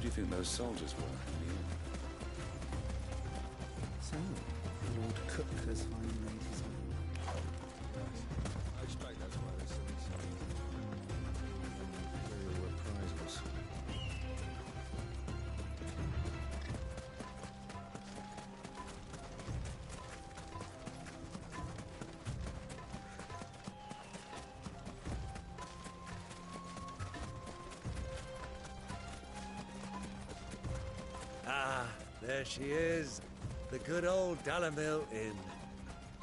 do you think those soldiers were in the end? So, Lord Cook has finally made his move. I expect that's why they sent some imperial reprisals. Ah, there she is. The good old Dalamil Inn.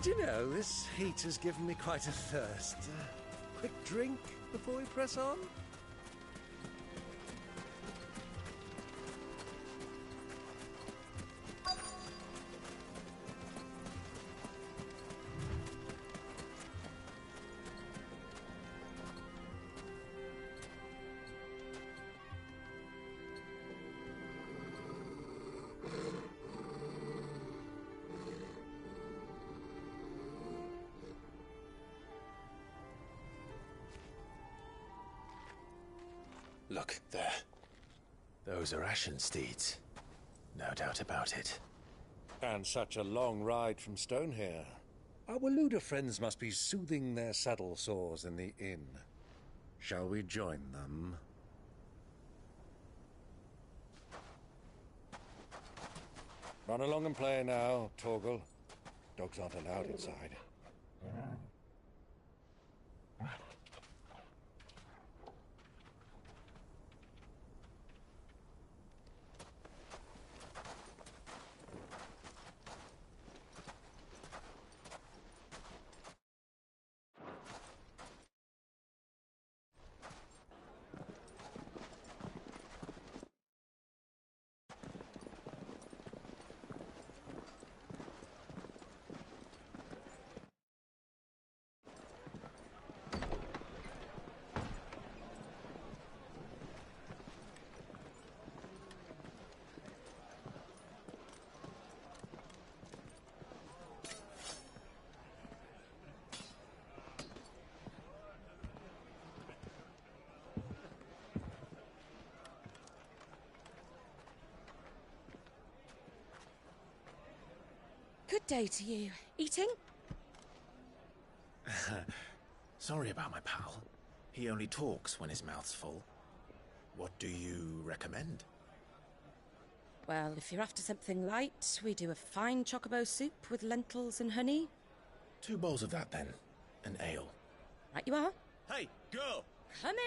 Do you know, this heat has given me quite a thirst. Quick drink before we press on? Look, there. Those are Ashen steeds. No doubt about it. And such a long ride from Stonehair. Our Waluda friends must be soothing their saddle sores in the inn. Shall we join them? Run along and play now, Torgal. Dogs aren't allowed inside. Good day to you. Eating? Sorry about my pal. He only talks when his mouth's full. What do you recommend? Well, if you're after something light, we do a fine chocobo soup with lentils and honey. 2 bowls of that, then. An ale. Right you are. Hey, girl! Coming!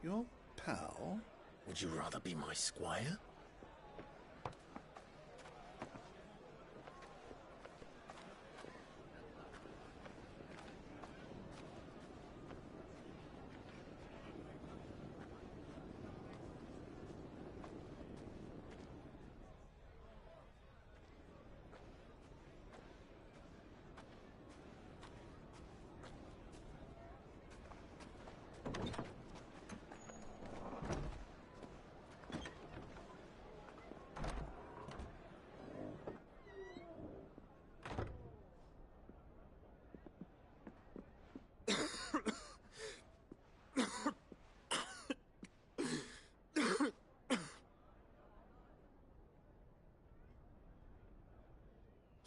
Your pal? Would you rather be my squire?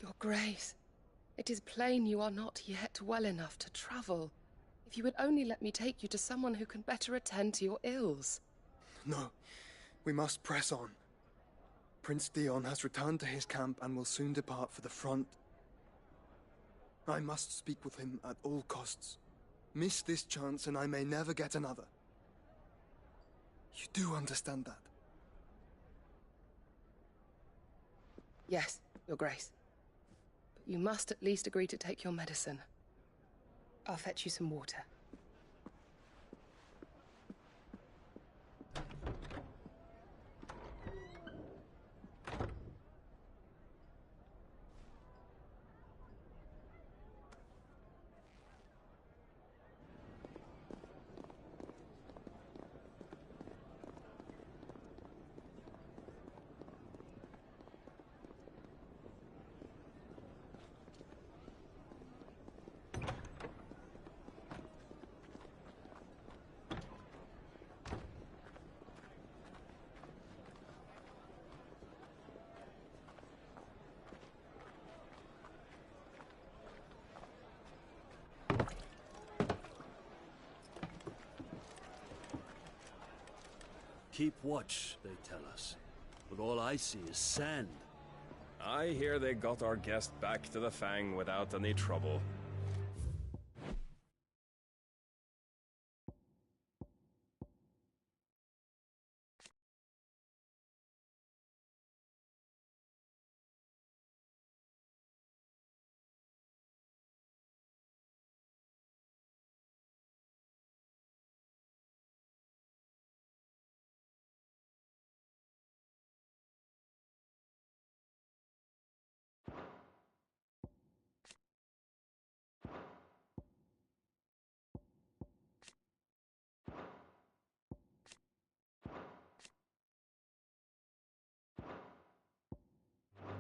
Your Grace, it is plain you are not yet well enough to travel. If you would only let me take you to someone who can better attend to your ills. No, we must press on. Prince Dion has returned to his camp and will soon depart for the front. I must speak with him at all costs. Miss this chance and I may never get another. You do understand that? Yes, Your Grace. But you must at least agree to take your medicine. I'll fetch you some water. Keep watch, they tell us. But all I see is sand. I hear they got our guest back to the Fang without any trouble.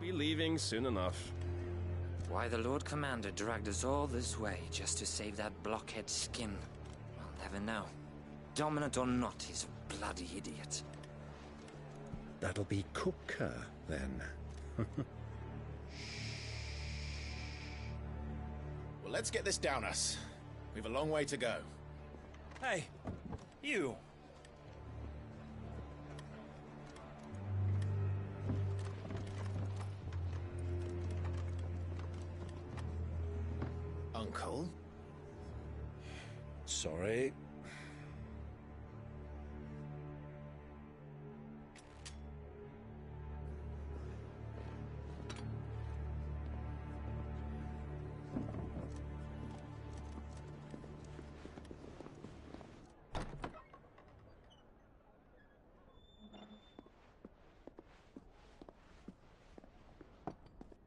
Be leaving soon enough. Why the Lord Commander dragged us all this way just to save that blockhead Skin, we'll never know. Dominant or not, he's a bloody idiot. That'll be Cooker, then. Well, let's get this down us. We've a long way to go. Hey, you. Uncle? Sorry.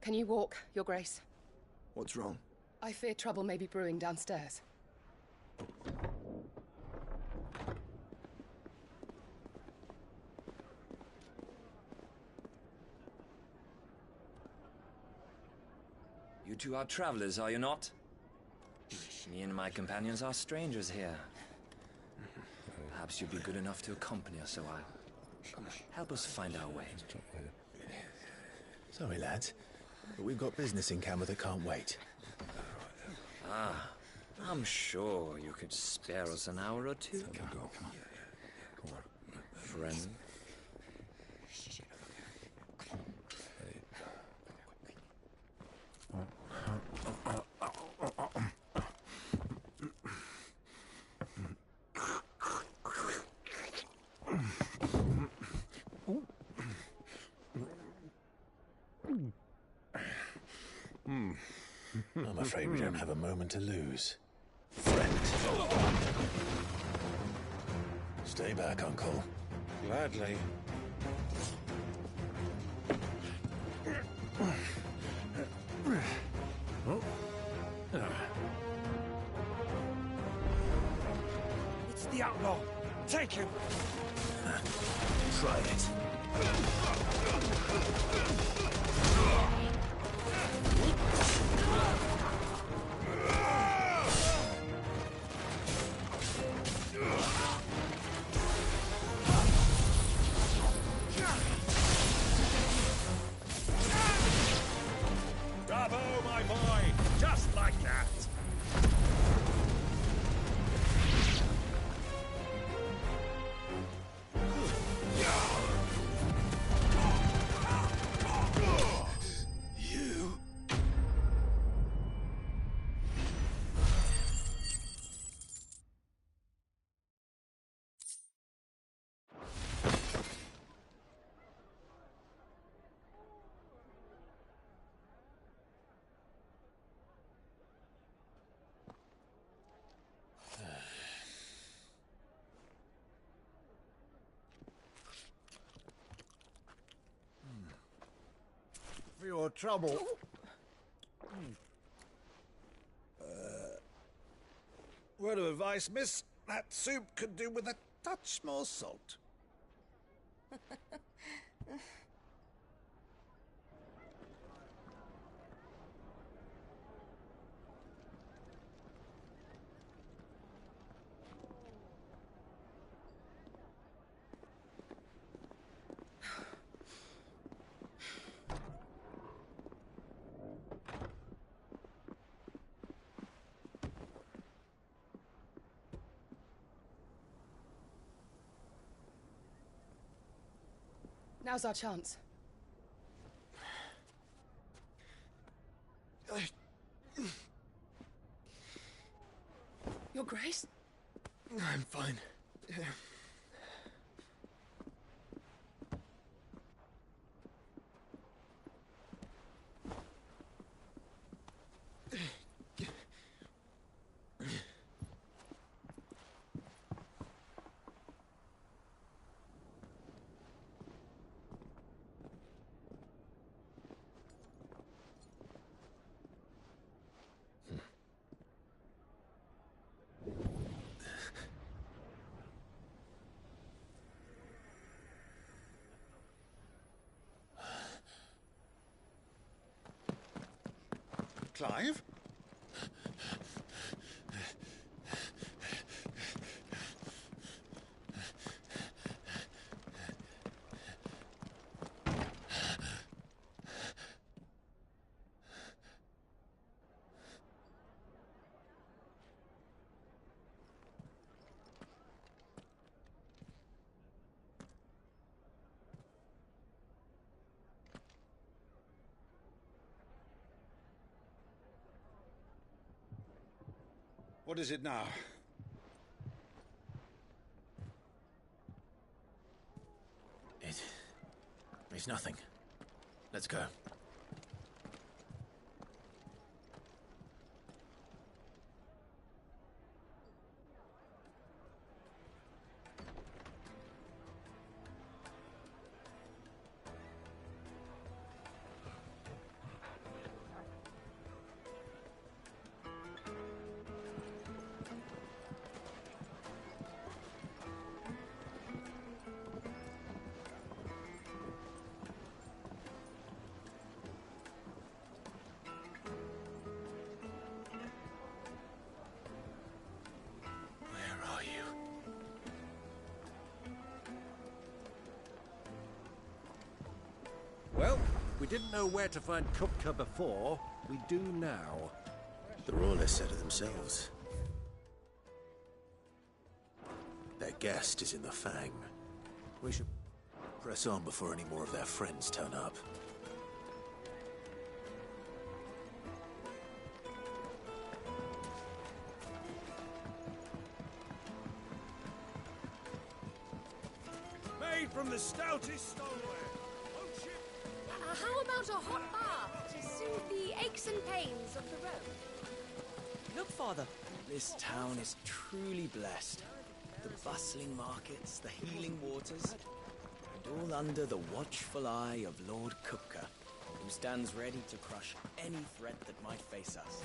Can you walk, Your Grace? What's wrong? I fear trouble may be brewing downstairs. You two are travelers, are you not? Me and my companions are strangers here. Perhaps you'd be good enough to accompany us a while. Help us find our way. Sorry, lads, but we've got business in Camber that can't wait. Ah, I'm sure you could spare us an hour or two. Come on. Friend. I'm afraid we don't have a moment to lose. Friend. Stay back, Uncle. Gladly. It's the outlaw. Take him. Try it. Bravo, my boy! Just like that! You? For your trouble. Word of advice, miss. That soup could do with a touch more salt. Now's our chance. Your Grace? I'm fine. Clive? What is it now? It's nothing. Let's go. Well, we didn't know where to find Kupka before. We do now. The Rawlers said it themselves. Their guest is in the Fang. We should press on before any more of their friends turn up. Made from the stoutest stoneware. How about a hot bath to soothe the aches and pains of the road? Look, Father. This town is truly blessed. The bustling markets, the healing waters, and all under the watchful eye of Lord Kupka, who stands ready to crush any threat that might face us.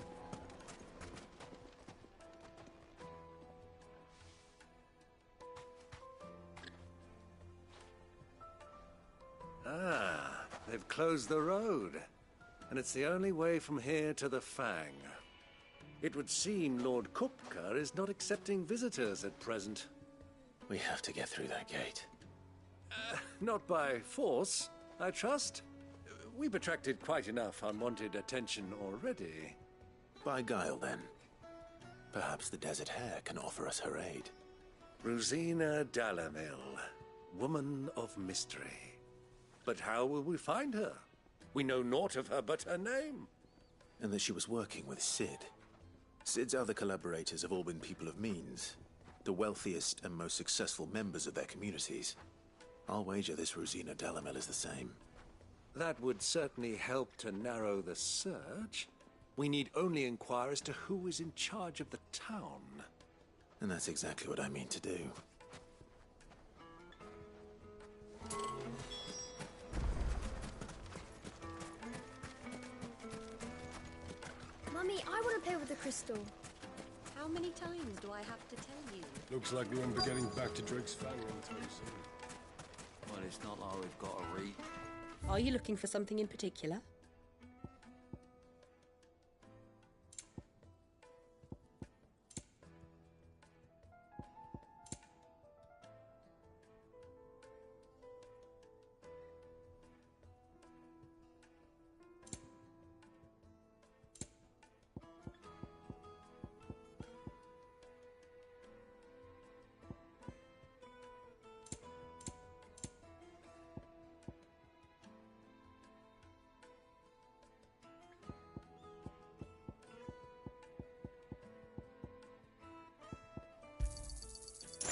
Ah, they've closed the road. And it's the only way from here to the Fang. It would seem Lord Kupka is not accepting visitors at present. We have to get through that gate. Not by force, I trust. We've attracted quite enough unwanted attention already. By guile, then. Perhaps the Desert Hare can offer us her aid. Rosina Dalamil, woman of mystery. But how will we find her? We know naught of her but her name. And that she was working with Cid. Cid's other collaborators have all been people of means, the wealthiest and most successful members of their communities. I'll wager this Rosina Dalamil is the same. That would certainly help to narrow the search. We need only inquire as to who is in charge of the town. And that's exactly what I mean to do. Mummy, I want to play with the crystal. How many times do I have to tell you? Looks like we won't be getting back to Drake's Fang anytime soon. Well, it's not like we've got to read. Are you looking for something in particular?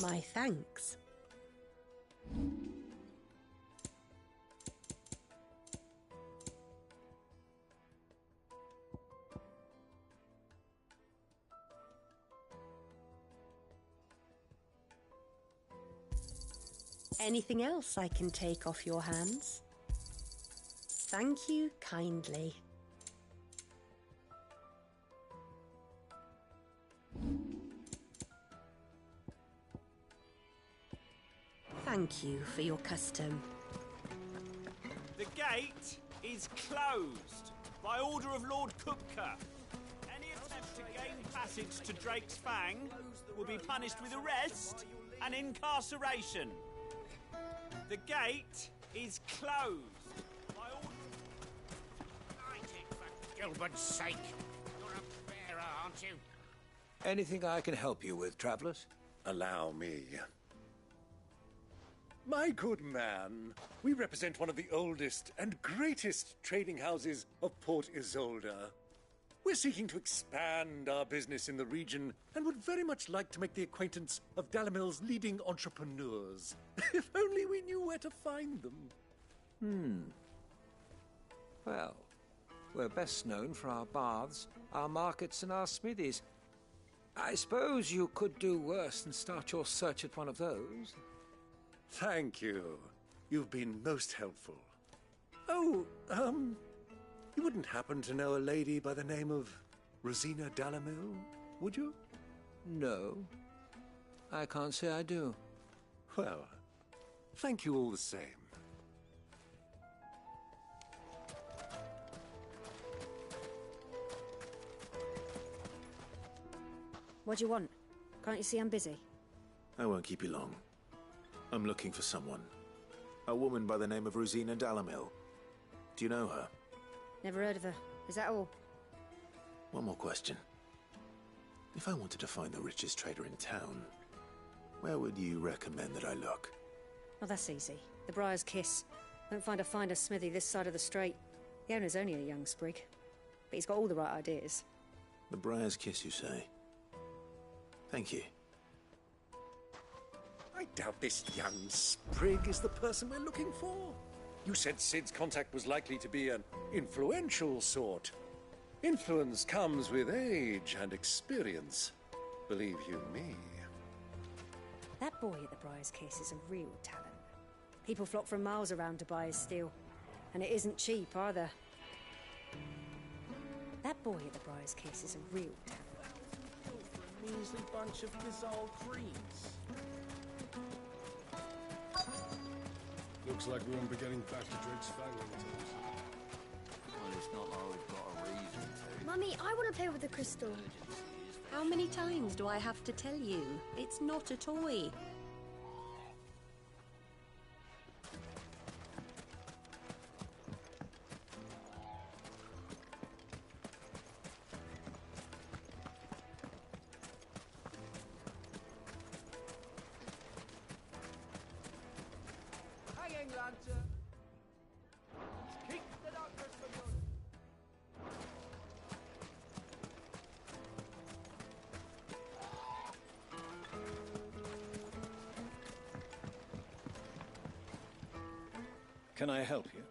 My thanks. Anything else I can take off your hands? Thank you kindly. Thank you for your custom. The gate is closed by order of Lord Kupka. Any attempt to gain passage to Drake's Fang will be punished with arrest and incarceration. The gate is closed by order... Light it, for Gilbert's sake. You're a bearer, aren't you? Anything I can help you with, travelers? Allow me. My good man, we represent one of the oldest and greatest trading houses of Port Isolde. We're seeking to expand our business in the region and would very much like to make the acquaintance of Dalamil's leading entrepreneurs. If only we knew where to find them. Well, we're best known for our baths, our markets, and our smithies. I suppose you could do worse than start your search at one of those. Thank you. You've been most helpful. Oh, you wouldn't happen to know a lady by the name of Rosina Dalamil, would you? No. I can't say I do. Well, thank you all the same. What do you want? Can't you see I'm busy? I won't keep you long. I'm looking for someone. A woman by the name of Rosina Dalamil. Do you know her? Never heard of her. Is that all? One more question. If I wanted to find the richest trader in town, where would you recommend that I look? Oh, that's easy. The Briar's Kiss. Won't find a finer smithy this side of the strait. The owner's only a young sprig, but he's got all the right ideas. The Briar's Kiss, you say? Thank you. I doubt this young sprig is the person we're looking for. You said Sid's contact was likely to be an influential sort. Influence comes with age and experience. Believe you me. That boy at the Briar's Kiss is a real talent. People flock from miles around to buy his steel. And it isn't cheap, either. That boy at the Briar's Kiss is a real talent. For a measly bunch of Gazal creams. Looks like we won't be getting back to Drake's Fang anytime soon. Well, it's not like we've got a reason to. Mummy, I want to play with the crystal. How many times do I have to tell you? It's not a toy. Can I help you?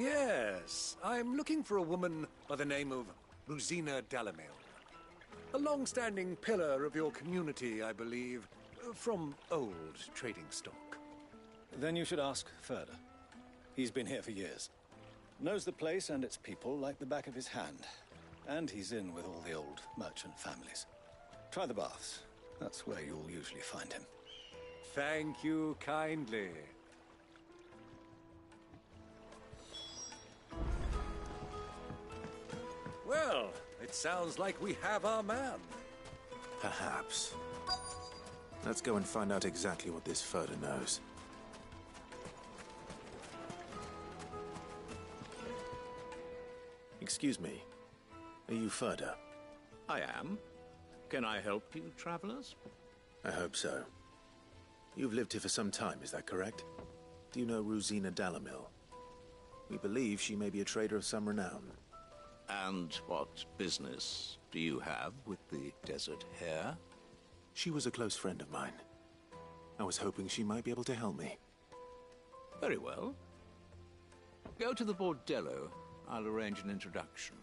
Yes, I'm looking for a woman by the name of Rosina Dalamil. A long-standing pillar of your community, I believe, from old trading stock. Then you should ask Ferda. He's been here for years. Knows the place and its people like the back of his hand. And he's in with all the old merchant families. Try the baths. That's where you'll usually find him. Thank you kindly. Well, it sounds like we have our man. Perhaps. Let's go and find out exactly what this Ferda knows. Excuse me. Are you Ferda? I am. Can I help you, travelers? I hope so. You've lived here for some time, is that correct? Do you know Rosina Dalamil? We believe she may be a trader of some renown. And what business do you have with the Desert Hare? She was a close friend of mine. I was hoping she might be able to help me. Very well. Go to the bordello. I'll arrange an introduction.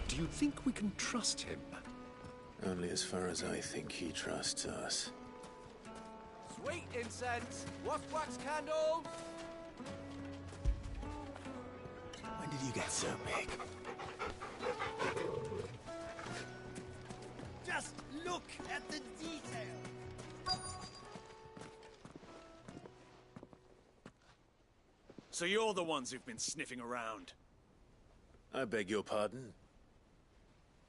Do you think we can trust him? Only as far as I think he trusts us. Sweet incense! What's wax candles? When did you get so big? Just look at the detail. So you're the ones who've been sniffing around. I beg your pardon?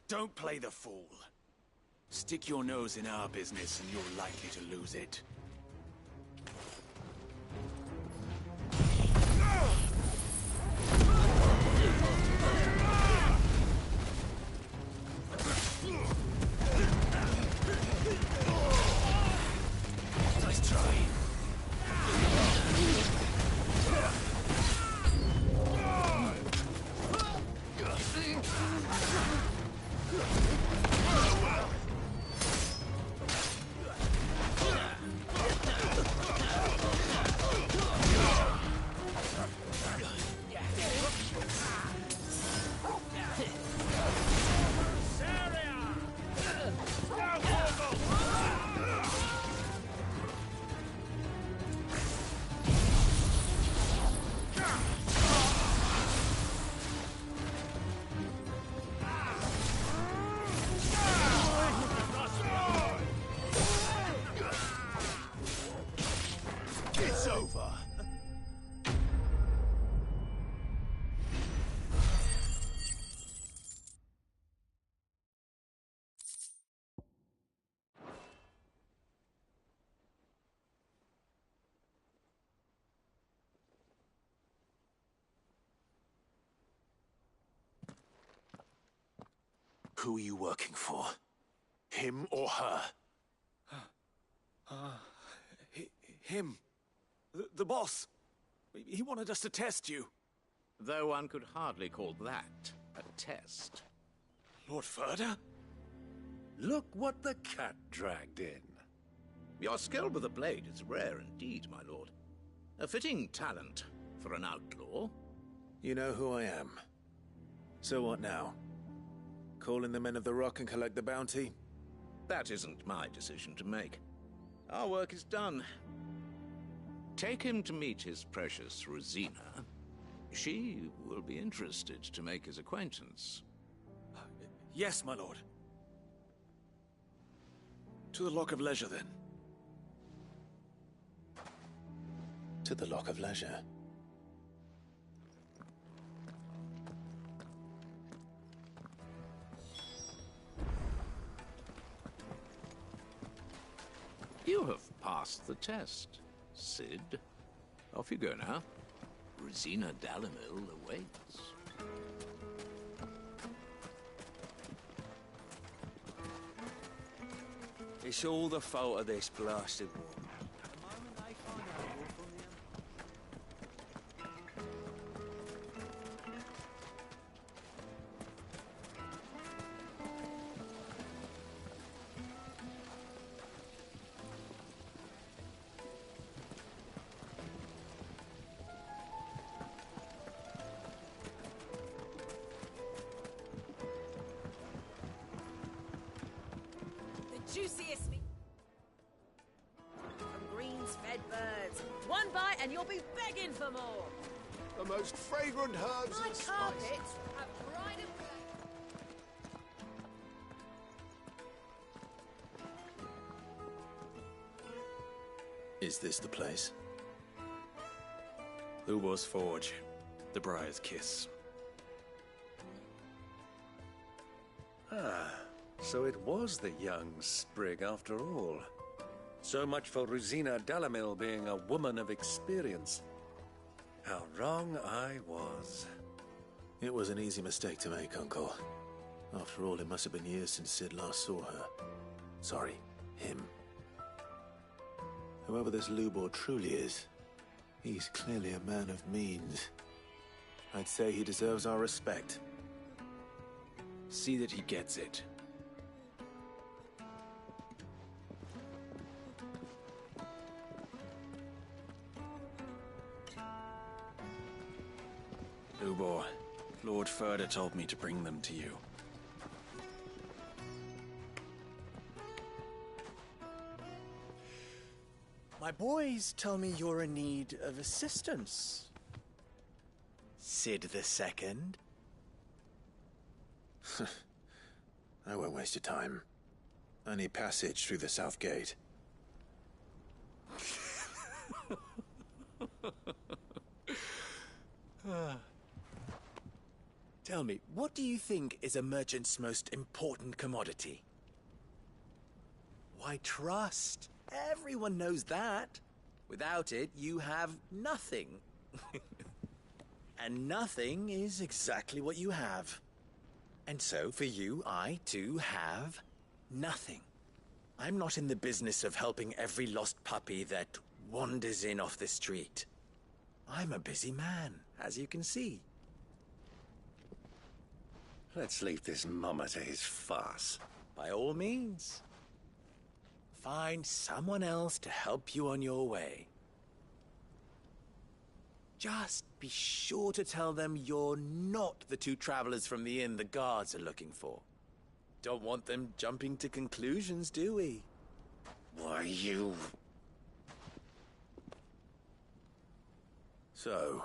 Don't play the fool. Stick your nose in our business and you're likely to lose it. Nice try. It's over. Who are you working for? Him or her? Him. The boss. He wanted us to test you. Though one could hardly call that a test. Lord Ferda? Look what the cat dragged in. Your skill with the blade is rare indeed, my lord. A fitting talent for an outlaw. You know who I am. So what now? Call in the Men of the Rock and collect the bounty? That isn't my decision to make. Our work is done. Take him to meet his precious Rosina. She will be interested to make his acquaintance. Yes, my lord. To the Lock of Leisure, then. To the Lock of Leisure. You have passed the test, Cid. Off you go now. Rosina Dalimil awaits. It's all the fault of this blasted war. Juiciest meat from greens-fed birds. One bite and you'll be begging for more. The most fragrant herbs My and spices. carpets have pride and Is this the place? Lubor's Forge. The Briar's Kiss. Ah, so it was the young sprig after all. So much for Rosina Dalimil being a woman of experience. How wrong I was. It was an easy mistake to make, Uncle. After all, it must have been years since Cid last saw her. Sorry, him. Whoever this Lubor truly is, he's clearly a man of means. I'd say he deserves our respect. See that he gets it. Ubor, Lord Ferda told me to bring them to you. My boys tell me you're in need of assistance. Sid the Second? I won't waste your time. Only passage through the south gate. Tell me, what do you think is a merchant's most important commodity? Why, trust. Everyone knows that. Without it, you have nothing. And nothing is exactly what you have. And so, for you, I, too, have nothing. I'm not in the business of helping every lost puppy that wanders in off the street. I'm a busy man, as you can see. Let's leave this mummer to his farce. By all means. Find someone else to help you on your way. Just be sure to tell them you're not the two travelers from the inn the guards are looking for. Don't want them jumping to conclusions, do we? Why, you... So,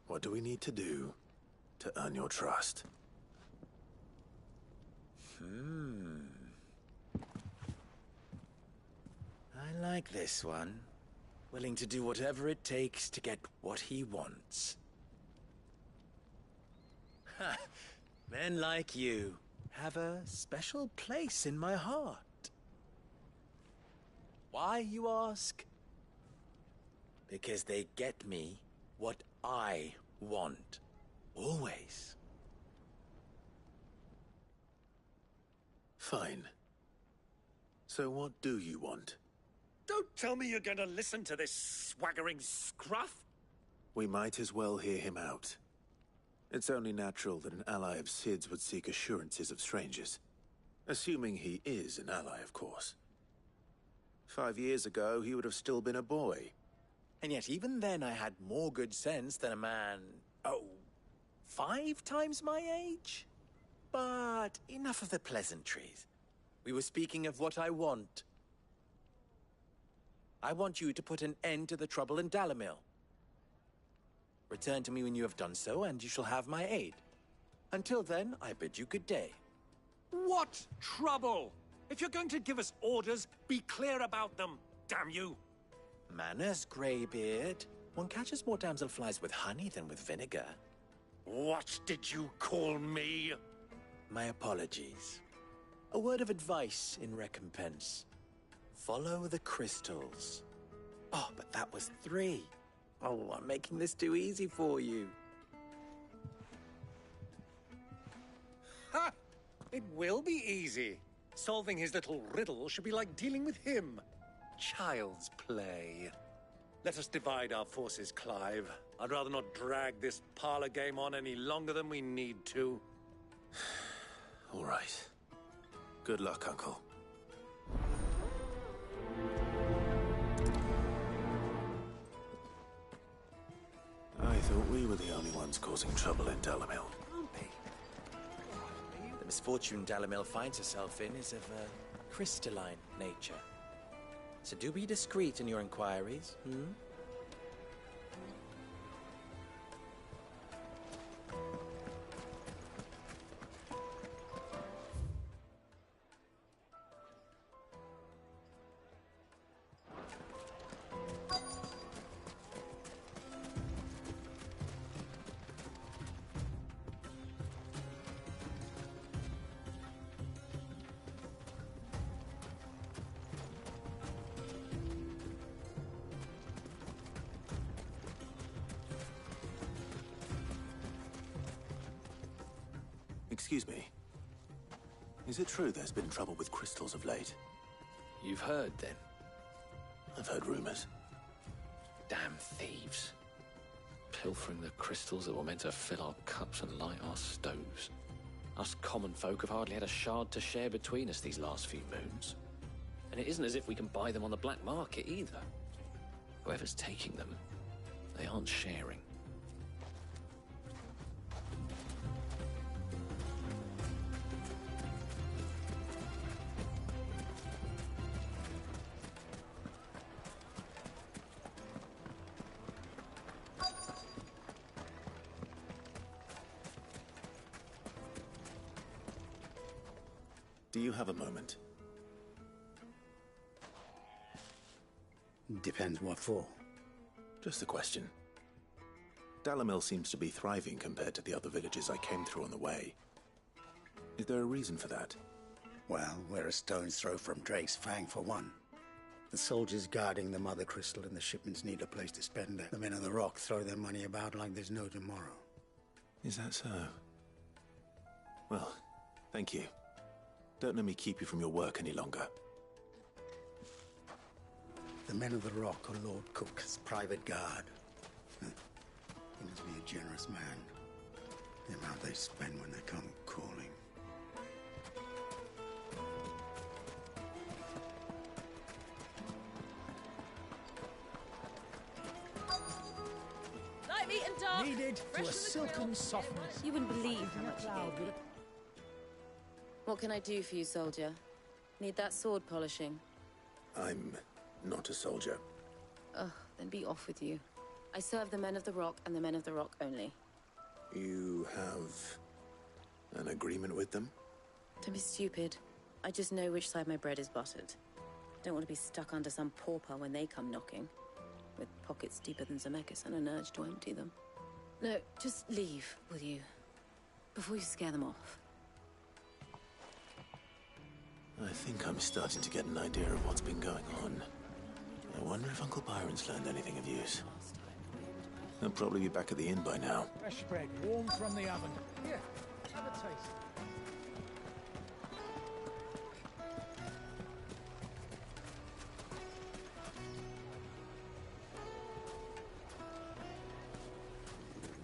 what do we need to do to earn your trust? I like this one. Willing to do whatever it takes to get what he wants. Ha! Men like you have a special place in my heart. Why, you ask? Because they get me what I want. Always. Fine. So what do you want? Don't tell me you're going to listen to this swaggering scruff! We might as well hear him out. It's only natural that an ally of Sid's would seek assurances of strangers. Assuming he is an ally, of course. 5 years ago, he would have still been a boy. And yet even then I had more good sense than a man, 5 times my age? But enough of the pleasantries. We were speaking of what I want. I want you to put an end to the trouble in Dalimil. Return to me when you have done so, and you shall have my aid. Until then, I bid you good day. What trouble? If you're going to give us orders, be clear about them, damn you! Manners, Greybeard. One catches more damselflies with honey than with vinegar. What did you call me? My apologies. A word of advice in recompense. Follow the crystals. Oh, but that was 3. Oh, I'm making this too easy for you. Ha! It will be easy. Solving his little riddle should be like dealing with him. Child's play. Let us divide our forces, Clive. I'd rather not drag this parlor game on any longer than we need to. All right. Good luck, Uncle. I thought we were the only ones causing trouble in Dalimil. The misfortune Dalimil finds herself in is of a crystalline nature. So do be discreet in your inquiries, Excuse me. Is it true there's been trouble with crystals of late? You've heard, then? I've heard rumors. Damn thieves. Pilfering the crystals that were meant to fill our cups and light our stoves. Us common folk have hardly had a shard to share between us these last few moons. And it isn't as if we can buy them on the black market either. Whoever's taking them, they aren't sharing. Do you have a moment? Depends what for. Just a question. Dalamil seems to be thriving compared to the other villages I came through on the way. Is there a reason for that? Well, we're a stone's throw from Drake's Fang for one. The soldiers guarding the Mother Crystal and the shipments need a place to spend it. The men of the Rock throw their money about like there's no tomorrow. Is that so? Well, thank you. Don't let me keep you from your work any longer. The men of the Rock are Lord Cook's private guard. He must be a generous man. The amount they spend when they come calling. Light meat and dark. Needed to fresh a from the silken grill. softness. You wouldn't believe how much he gave me. What can I do for you, soldier? Need that sword polishing? I'm not a soldier. Ugh, then be off with you. I serve the men of the Rock and the men of the Rock only. You have an agreement with them? Don't be stupid. I just know which side my bread is buttered. Don't want to be stuck under some pauper when they come knocking. With pockets deeper than Zemeckis and an urge to empty them. No, just leave, will you? Before you scare them off. I think I'm starting to get an idea of what's been going on. I wonder if Uncle Byron's learned anything of use. He'll probably be back at the inn by now. Fresh bread, warm from the oven. Here, have a taste.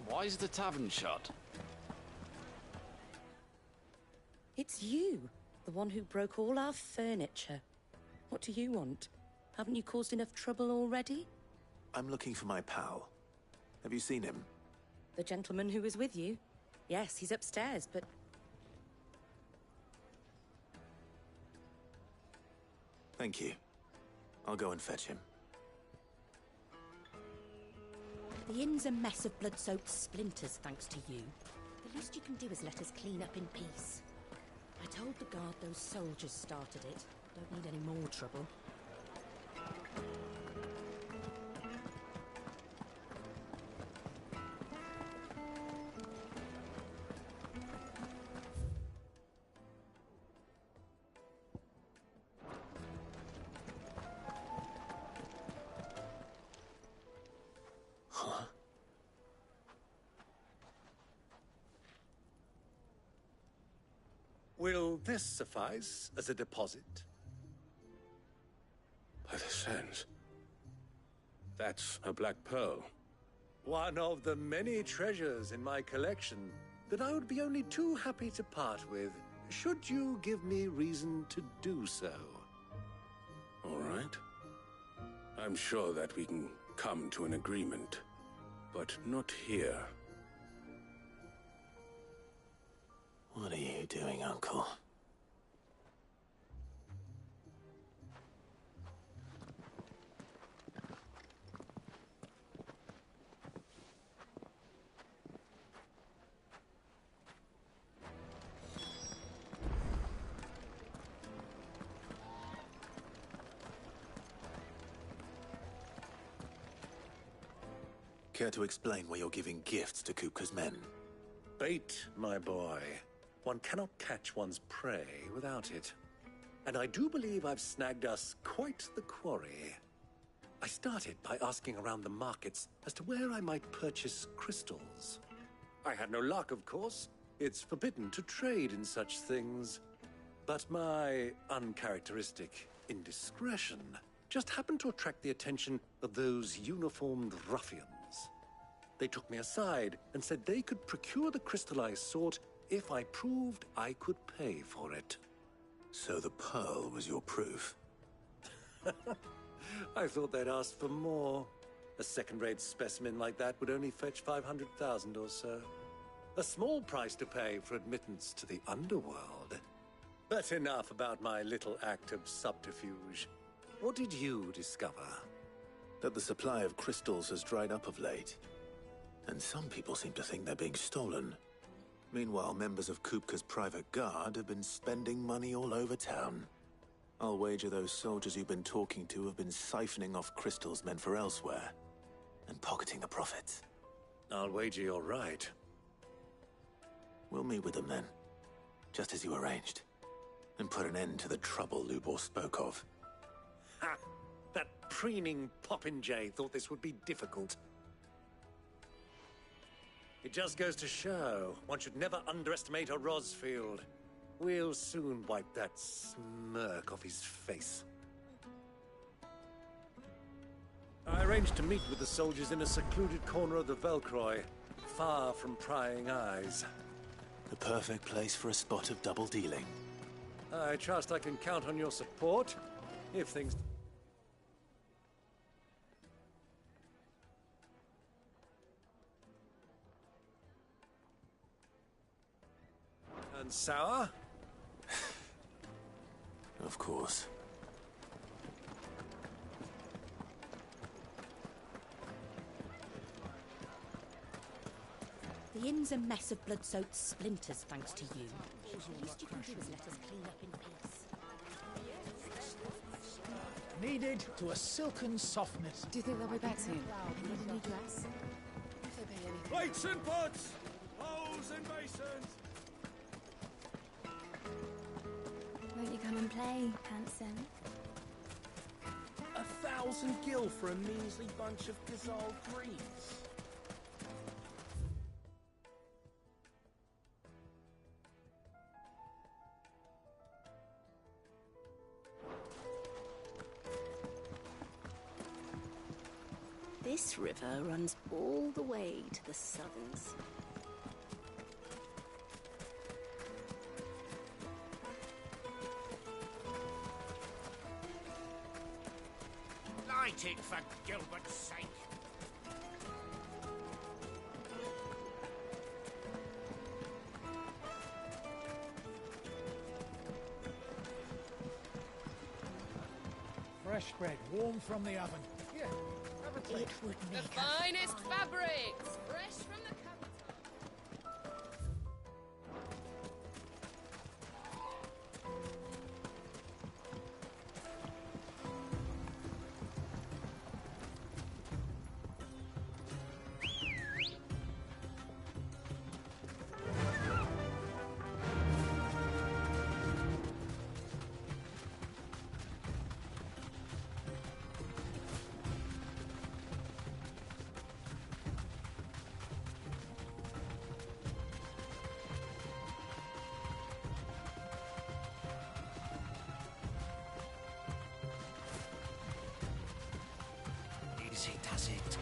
Why is the tavern shut? It's you, the one who broke all our furniture. What do you want? Haven't you caused enough trouble already? I'm looking for my pal. Have you seen him? The gentleman who was with you? Yes, he's upstairs, but... Thank you. I'll go and fetch him. The inn's a mess of blood-soaked splinters, thanks to you. The least you can do is let us clean up in peace. I told the guard those soldiers started it. Don't need any more trouble. Will this suffice as a deposit? By the sands. That's a black pearl. One of the many treasures in my collection that I would be only too happy to part with, should you give me reason to do so. All right. I'm sure that we can come to an agreement, but not here. What are you doing, Uncle? Care to explain why you're giving gifts to Kupka's men? Bait, my boy. One cannot catch one's prey without it. And I do believe I've snagged us quite the quarry. I started by asking around the markets as to where I might purchase crystals. I had no luck, of course. It's forbidden to trade in such things. But my uncharacteristic indiscretion just happened to attract the attention of those uniformed ruffians. They took me aside and said they could procure the crystal I sought if I proved I could pay for it. So the pearl was your proof? I thought they'd asked for more. A second-rate specimen like that would only fetch 500,000 or so. A small price to pay for admittance to the underworld. But enough about my little act of subterfuge. What did you discover? That the supply of crystals has dried up of late. And some people seem to think they're being stolen. Meanwhile, members of Kupka's private guard have been spending money all over town. I'll wager those soldiers you've been talking to have been siphoning off crystals meant for elsewhere, and pocketing the profits. I'll wager you're right. We'll meet with them then, just as you arranged, and put an end to the trouble Lubor spoke of. Ha! That preening popinjay thought this would be difficult. It just goes to show, one should never underestimate a Rosfield. We'll soon wipe that smirk off his face. I arranged to meet with the soldiers in a secluded corner of the Velcroy, far from prying eyes. The perfect place for a spot of double dealing. I trust I can count on your support, if things... And sour? Of course. The inn's a mess of blood-soaked splinters, thanks to you. The least you can do is let us clean up in peace. Needed to a silken softness. Do you think they'll be back soon? Need a new dress? If they pay anything. Plates and pots! Bowls and basins! Won't you come and play, handsome? 1,000 gil for a measly bunch of Gazal greens. This river runs all the way to the southern sea. Light it for Gilbert's sake. Fresh bread, warm from the oven. Here, have a taste. It would make The finest fabrics, fresh from the capital. Easy does it.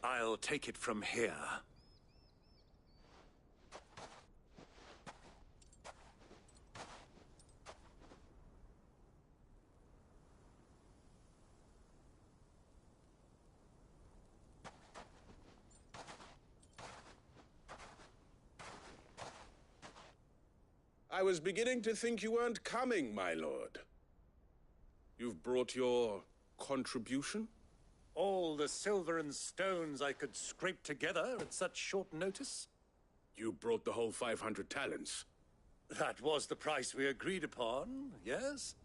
I'll take it from here. I was beginning to think you weren't coming, my lord. You've brought your contribution? All the silver and stones I could scrape together at such short notice? You brought the whole 500 talents. That was the price we agreed upon, yes?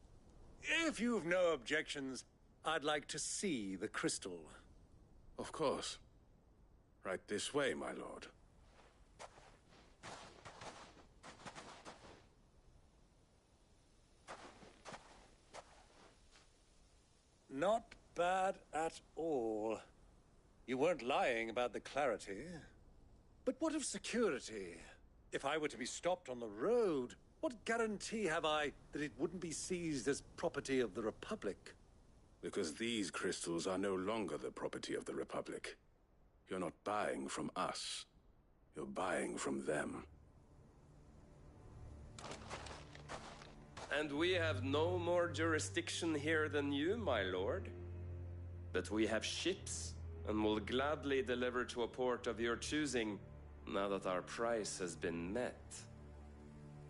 If you've no objections, I'd like to see the crystal. Of course. Right this way, my lord. Not bad at all. You weren't lying about the clarity. But what of security? If I were to be stopped on the road, what guarantee have I that it wouldn't be seized as property of the Republic? Because these crystals are no longer the property of the Republic. You're not buying from us. You're buying from them. And we have no more jurisdiction here than you, my lord. But we have ships, and will gladly deliver to a port of your choosing, now that our price has been met.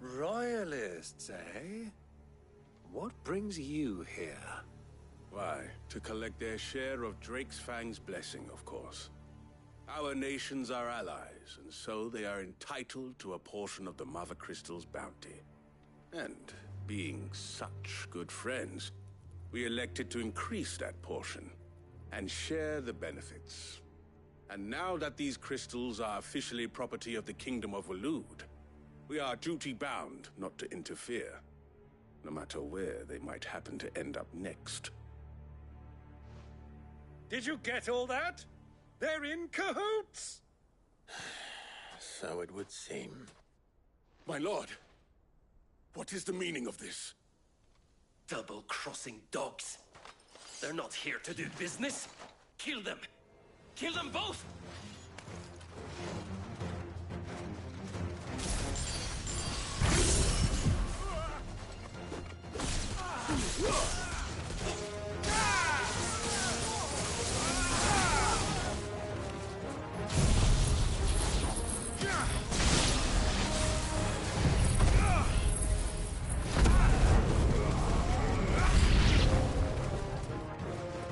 Royalists, eh? What brings you here? Why, to collect their share of Drake's Fang's blessing, of course. Our nations are allies, and so they are entitled to a portion of the Mother Crystal's bounty. And being such good friends, we elected to increase that portion and share the benefits. And now that these crystals are officially property of the Kingdom of Waloed, we are duty-bound not to interfere, no matter where they might happen to end up next. Did you get all that? They're in cahoots! So it would seem. My lord, what is the meaning of this? Double-crossing dogs. They're not here to do business. Kill them! Kill them both!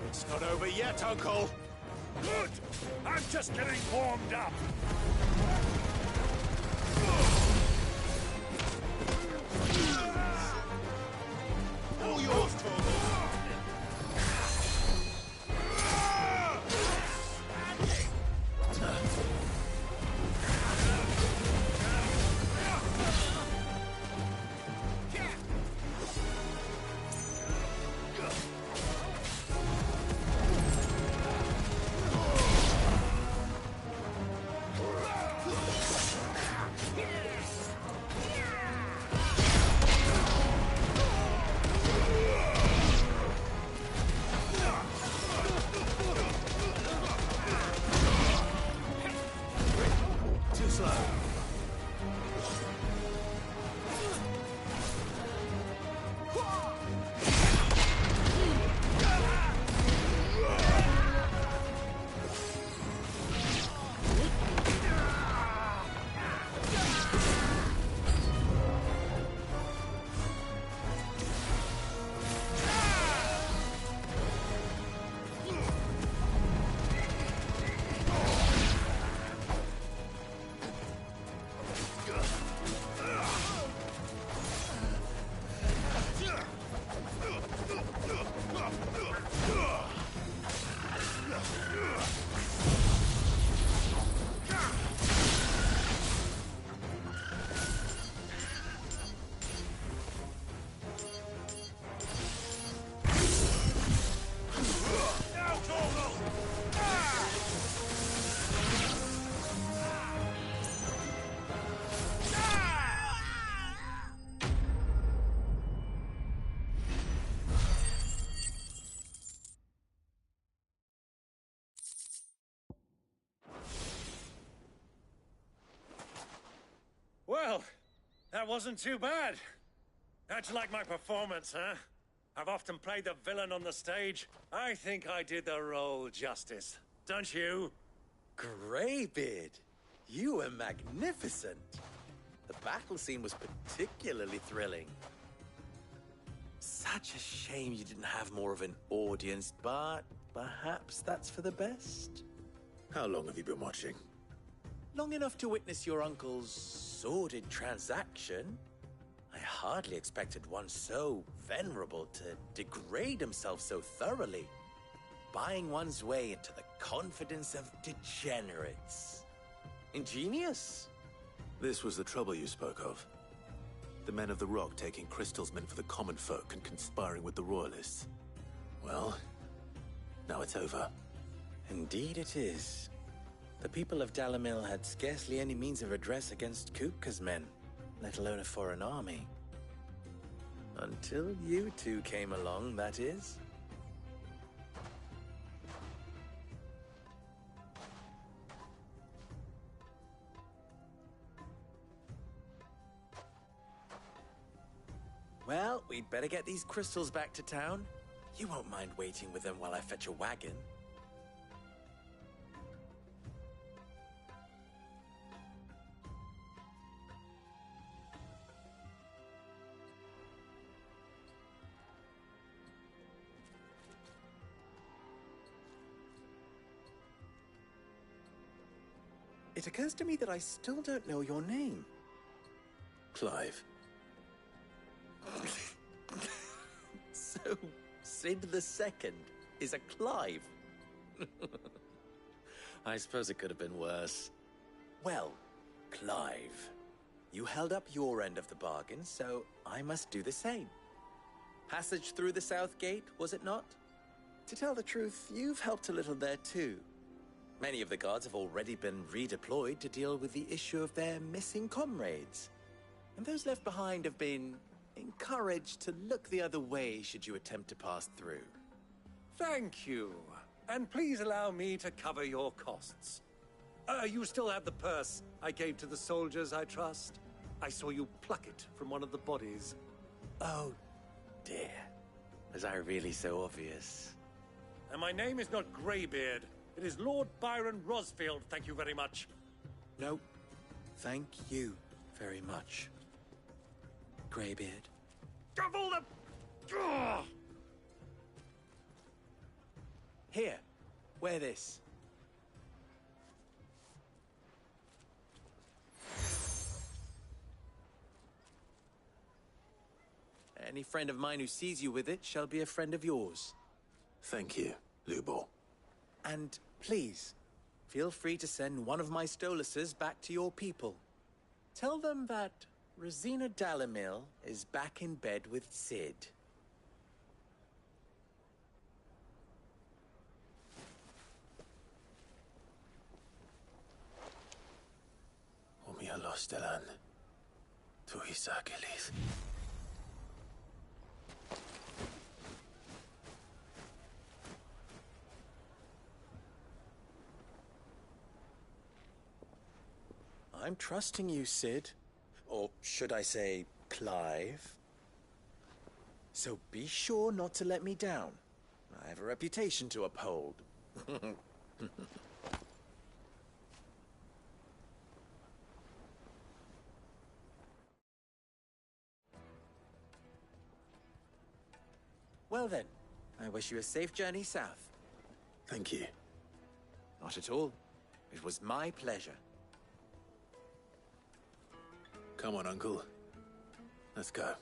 It's not over yet, Uncle! Good! I'm just getting warmed up! All yours, Torgal! Too slow. Well, that wasn't too bad. How'd you like my performance, huh? I've often played the villain on the stage. I think I did the role justice. Don't you? Greybeard, you were magnificent. The battle scene was particularly thrilling. Such a shame you didn't have more of an audience, but perhaps that's for the best. How long have you been watching? Long enough to witness your uncle's sordid transaction. I hardly expected one so venerable to degrade himself so thoroughly, buying one's way into the confidence of degenerates. Ingenious. This was the trouble you spoke of. The men of the Rock taking crystals meant for the common folk and conspiring with the Royalists. Well, now it's over. Indeed it is. The people of Dalimil had scarcely any means of redress against Kupka's men, let alone a foreign army. Until you two came along, that is. Well, we'd better get these crystals back to town. You won't mind waiting with them while I fetch a wagon. It occurs to me that I still don't know your name. Clive. So, Sid the Second is a Clive. I suppose it could have been worse. Well, Clive, you held up your end of the bargain, so I must do the same. Passage through the South Gate, was it not? To tell the truth, you've helped a little there too. Many of the guards have already been redeployed to deal with the issue of their missing comrades. And those left behind have been encouraged to look the other way should you attempt to pass through. Thank you. And please allow me to cover your costs. You still have the purse I gave to the soldiers, I trust? I saw you pluck it from one of the bodies. Oh, dear. Was I really so obvious? And my name is not Greybeard. It is Lord Byron Rosfield, thank you very much. No, thank you very much, Greybeard. Of all the... Ugh! Here, wear this. Any friend of mine who sees you with it shall be a friend of yours. Thank you, Lubor. And please, feel free to send one of my Stoluses back to your people. Tell them that Rosina Dalimil is back in bed with Sid. Umia los delan. Tu isakelis. I'm trusting you, Sid. Or should I say, Clive? So be sure not to let me down. I have a reputation to uphold. Well then, I wish you a safe journey south. Thank you. Not at all. It was my pleasure. Come on, Uncle. Let's go.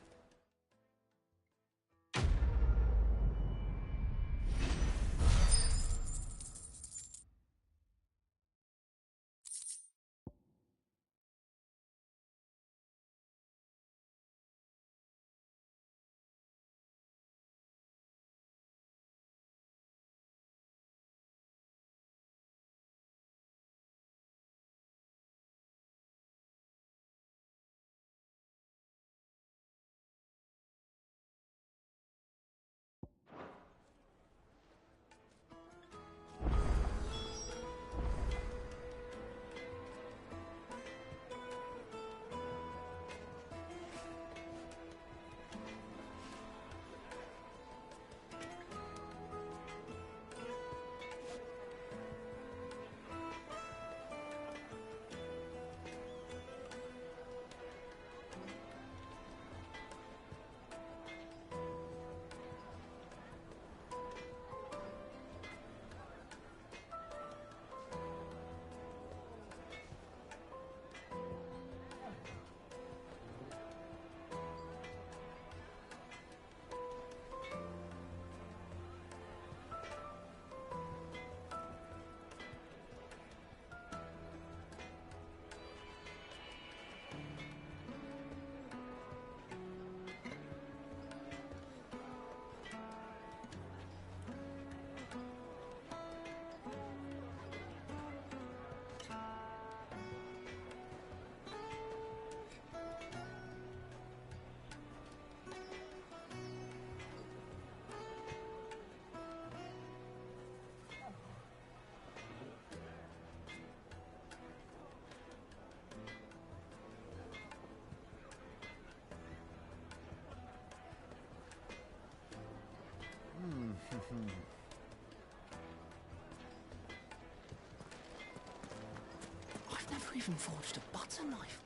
I've never even forged a butter knife.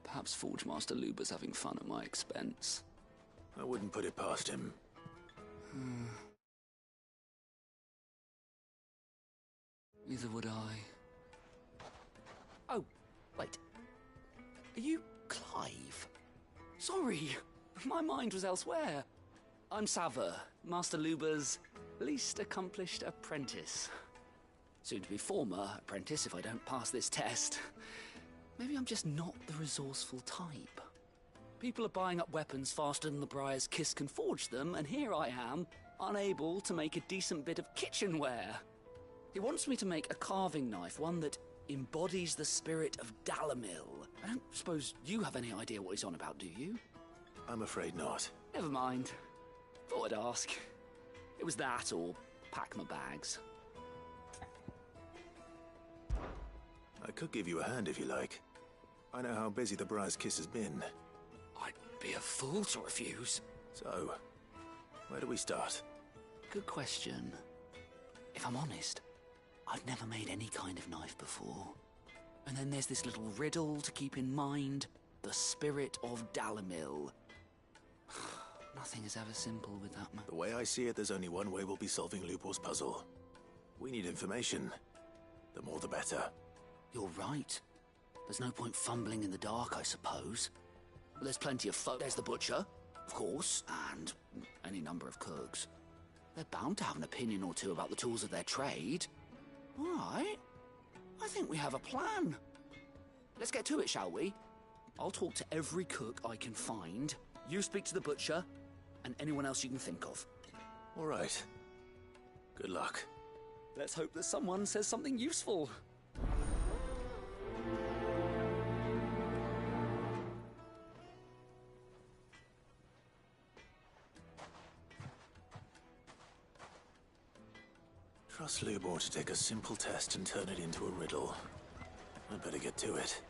Perhaps Forge Master Luber's having fun at my expense. I wouldn't put it past him. Neither would I. Oh, wait. Are you Clive? Sorry, my mind was elsewhere. I'm Sava, Master Luber's least accomplished apprentice. Soon to be former apprentice if I don't pass this test. Maybe I'm just not the resourceful type. People are buying up weapons faster than the Briar's Kiss can forge them, and here I am, unable to make a decent bit of kitchenware. He wants me to make a carving knife, one that embodies the spirit of Dalamil. I don't suppose you have any idea what he's on about, do you? I'm afraid not. Never mind. Thought I'd ask. It was that or pack my bags. I could give you a hand if you like. I know how busy the Briar's Kiss has been. I'd be a fool to refuse. So, where do we start? Good question. If I'm honest, I've never made any kind of knife before. And then there's this little riddle to keep in mind. The spirit of Dalamil. Nothing is ever simple with that man. The way I see it, there's only one way we'll be solving Lubor's puzzle. We need information. The more the better. You're right. There's no point fumbling in the dark, I suppose. But there's plenty of There's the butcher, of course, and any number of cooks. They're bound to have an opinion or two about the tools of their trade. All right. I think we have a plan. Let's get to it, shall we? I'll talk to every cook I can find. You speak to the butcher, and anyone else you can think of. All right. Good luck. Let's hope that someone says something useful. Trust Lubor to take a simple test and turn it into a riddle. I'd better get to it.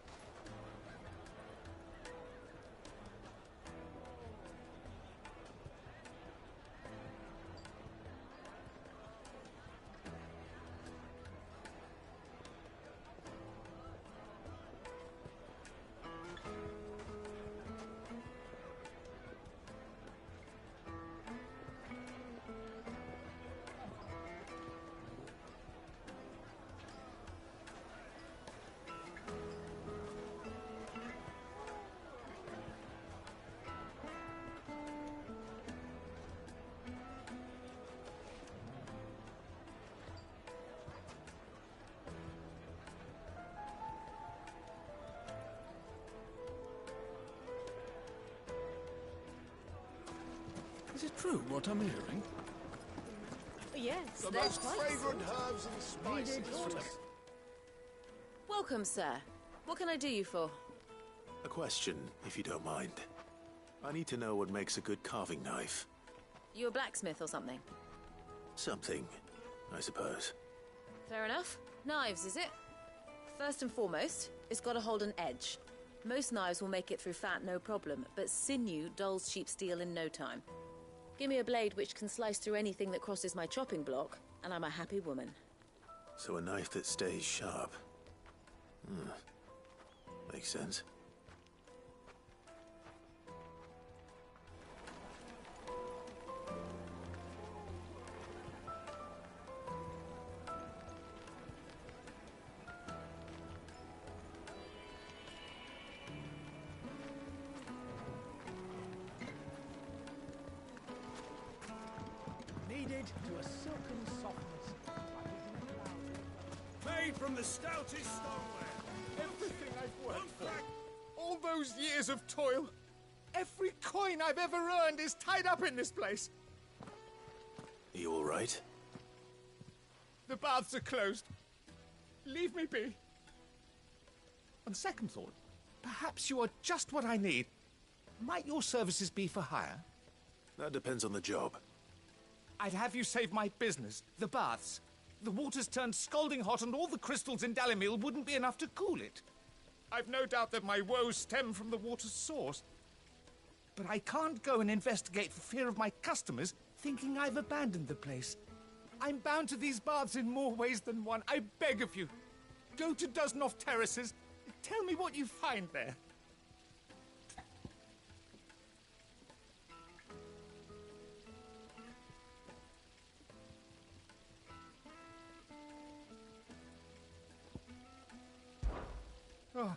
Is it true what I'm hearing? Yes, The they're most quite fragrant herbs and spices. Welcome, sir. What can I do you for? A question, if you don't mind. I need to know what makes a good carving knife. You a blacksmith or something? Something, I suppose. Fair enough. Knives, is it? First and foremost, it's got to hold an edge. Most knives will make it through fat, no problem, but sinew dulls cheap steel in no time. Give me a blade which can slice through anything that crosses my chopping block, and I'm a happy woman. So a knife that stays sharp. Makes sense. Kneaded to a silken softness. Made from the stoutest stoneware. Everything I've worked for. All those years of toil. Every coin I've ever earned is tied up in this place. Are you all right? The baths are closed. Leave me be. On second thought, perhaps you are just what I need. Might your services be for hire? That depends on the job. I'd have you save my business, the baths. The water's turned scalding hot and all the crystals in Dalamil wouldn't be enough to cool it. I've no doubt that my woes stem from the water's source. But I can't go and investigate for fear of my customers thinking I've abandoned the place. I'm bound to these baths in more ways than one. I beg of you, go to Dusnoff Terraces. Tell me what you find there. Oh,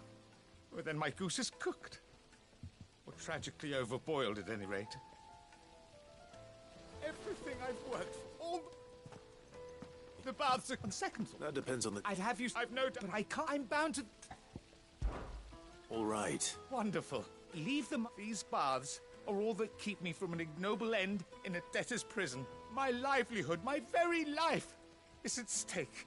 well then my goose is cooked. Or tragically overboiled at any rate. Everything I've worked for, all the baths are on second thought. That depends on the... I'd have you... I've no doubt, but I can't... I'm bound to... All right. Wonderful. Leave them, these baths, are all that keep me from an ignoble end in a debtor's prison. My livelihood, my very life, is at stake.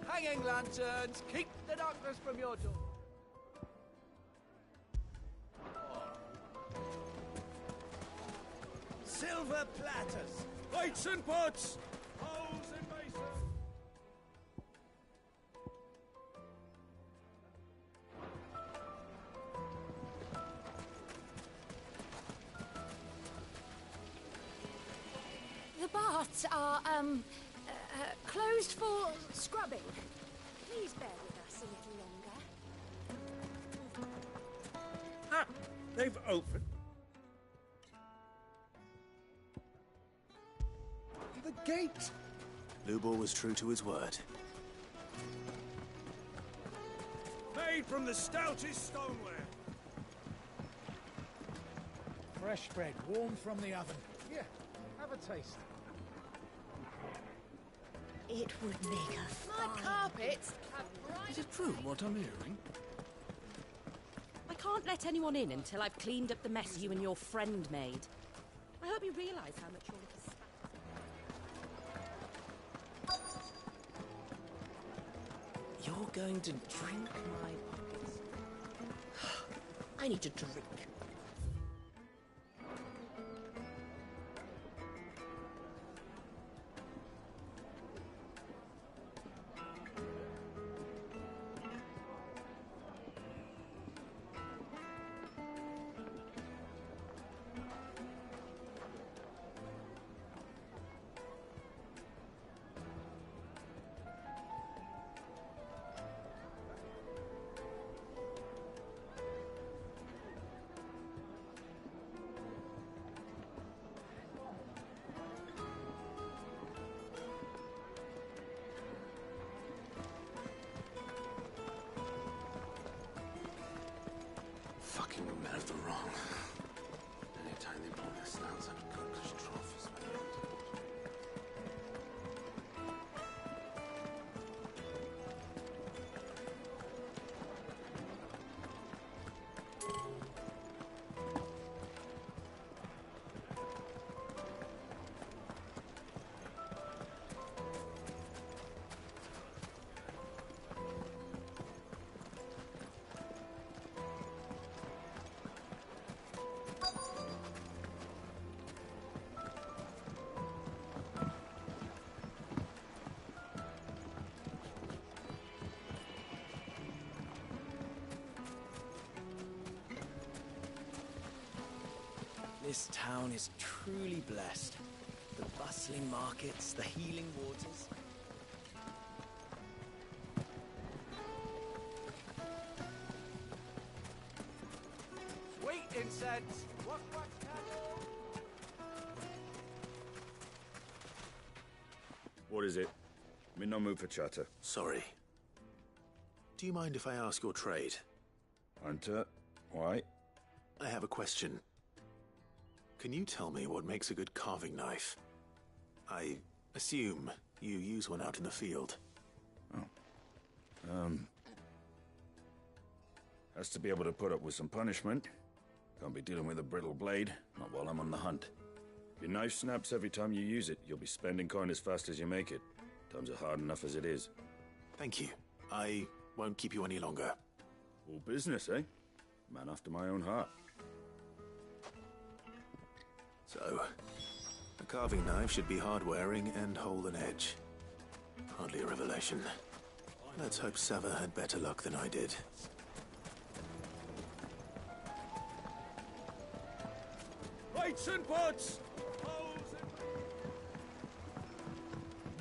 Hanging lanterns, keep the darkness from your door. Silver platters, plates and pots, bowls and basins. The baths are, closed for scrubbing. Please bear with us a little longer. Ah, they've opened. The gate! Lubor was true to his word. Made from the stoutest stoneware. Fresh bread, warm from the oven. Yeah, have a taste. It would make a My carpets have bright... Is it true what I'm hearing? I can't let anyone in until I've cleaned up the mess you and your friend made. I hope you realise how much you're... You're going to drink my pockets? I need to drink. Fucking men of the wrong. Anytime they pull their snouts out of Cook's trough is This town is truly blessed. The bustling markets, the healing waters. Sweet incense, what candle? What is it? I'm in no mood for chatter. Sorry. Do you mind if I ask your trade? Hunter, why? I have a question. Can you tell me what makes a good carving knife? I assume you use one out in the field. Has to be able to put up with some punishment. Can't be dealing with a brittle blade, not while I'm on the hunt. If your knife snaps every time you use it, you'll be spending coin as fast as you make it. Times are hard enough as it is. Thank you. I won't keep you any longer. All business, eh? Man after my own heart. So, a carving knife should be hard-wearing and hold an edge. Hardly a revelation. Let's hope Sava had better luck than I did. Weights and pots!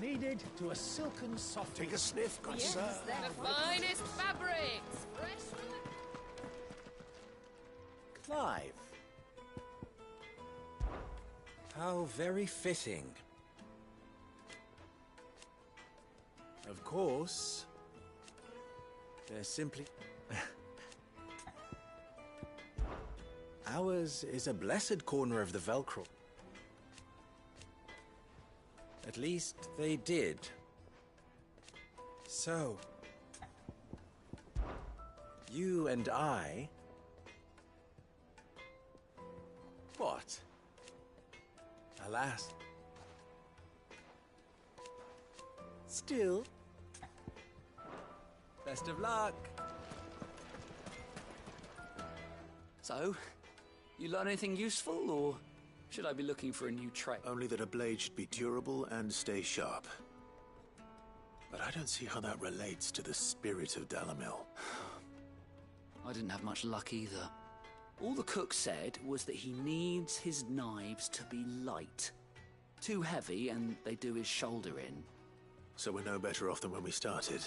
Needed to a silken soft. Take a sniff, good Yes, sir. the finest fabrics! Fresh from the... Clive. How very fitting. Of course, there's simply... Ours is a blessed corner of the Velcro. At least they did. So, you and I... What? Alas. Still. Best of luck. So, you learn anything useful, or should I be looking for a new trade? Only that a blade should be durable and stay sharp. But I don't see how that relates to the spirit of Dalamil. I didn't have much luck either. All the cook said was that he needs his knives to be light. Too heavy and they do his shoulder in. So we're no better off than when we started.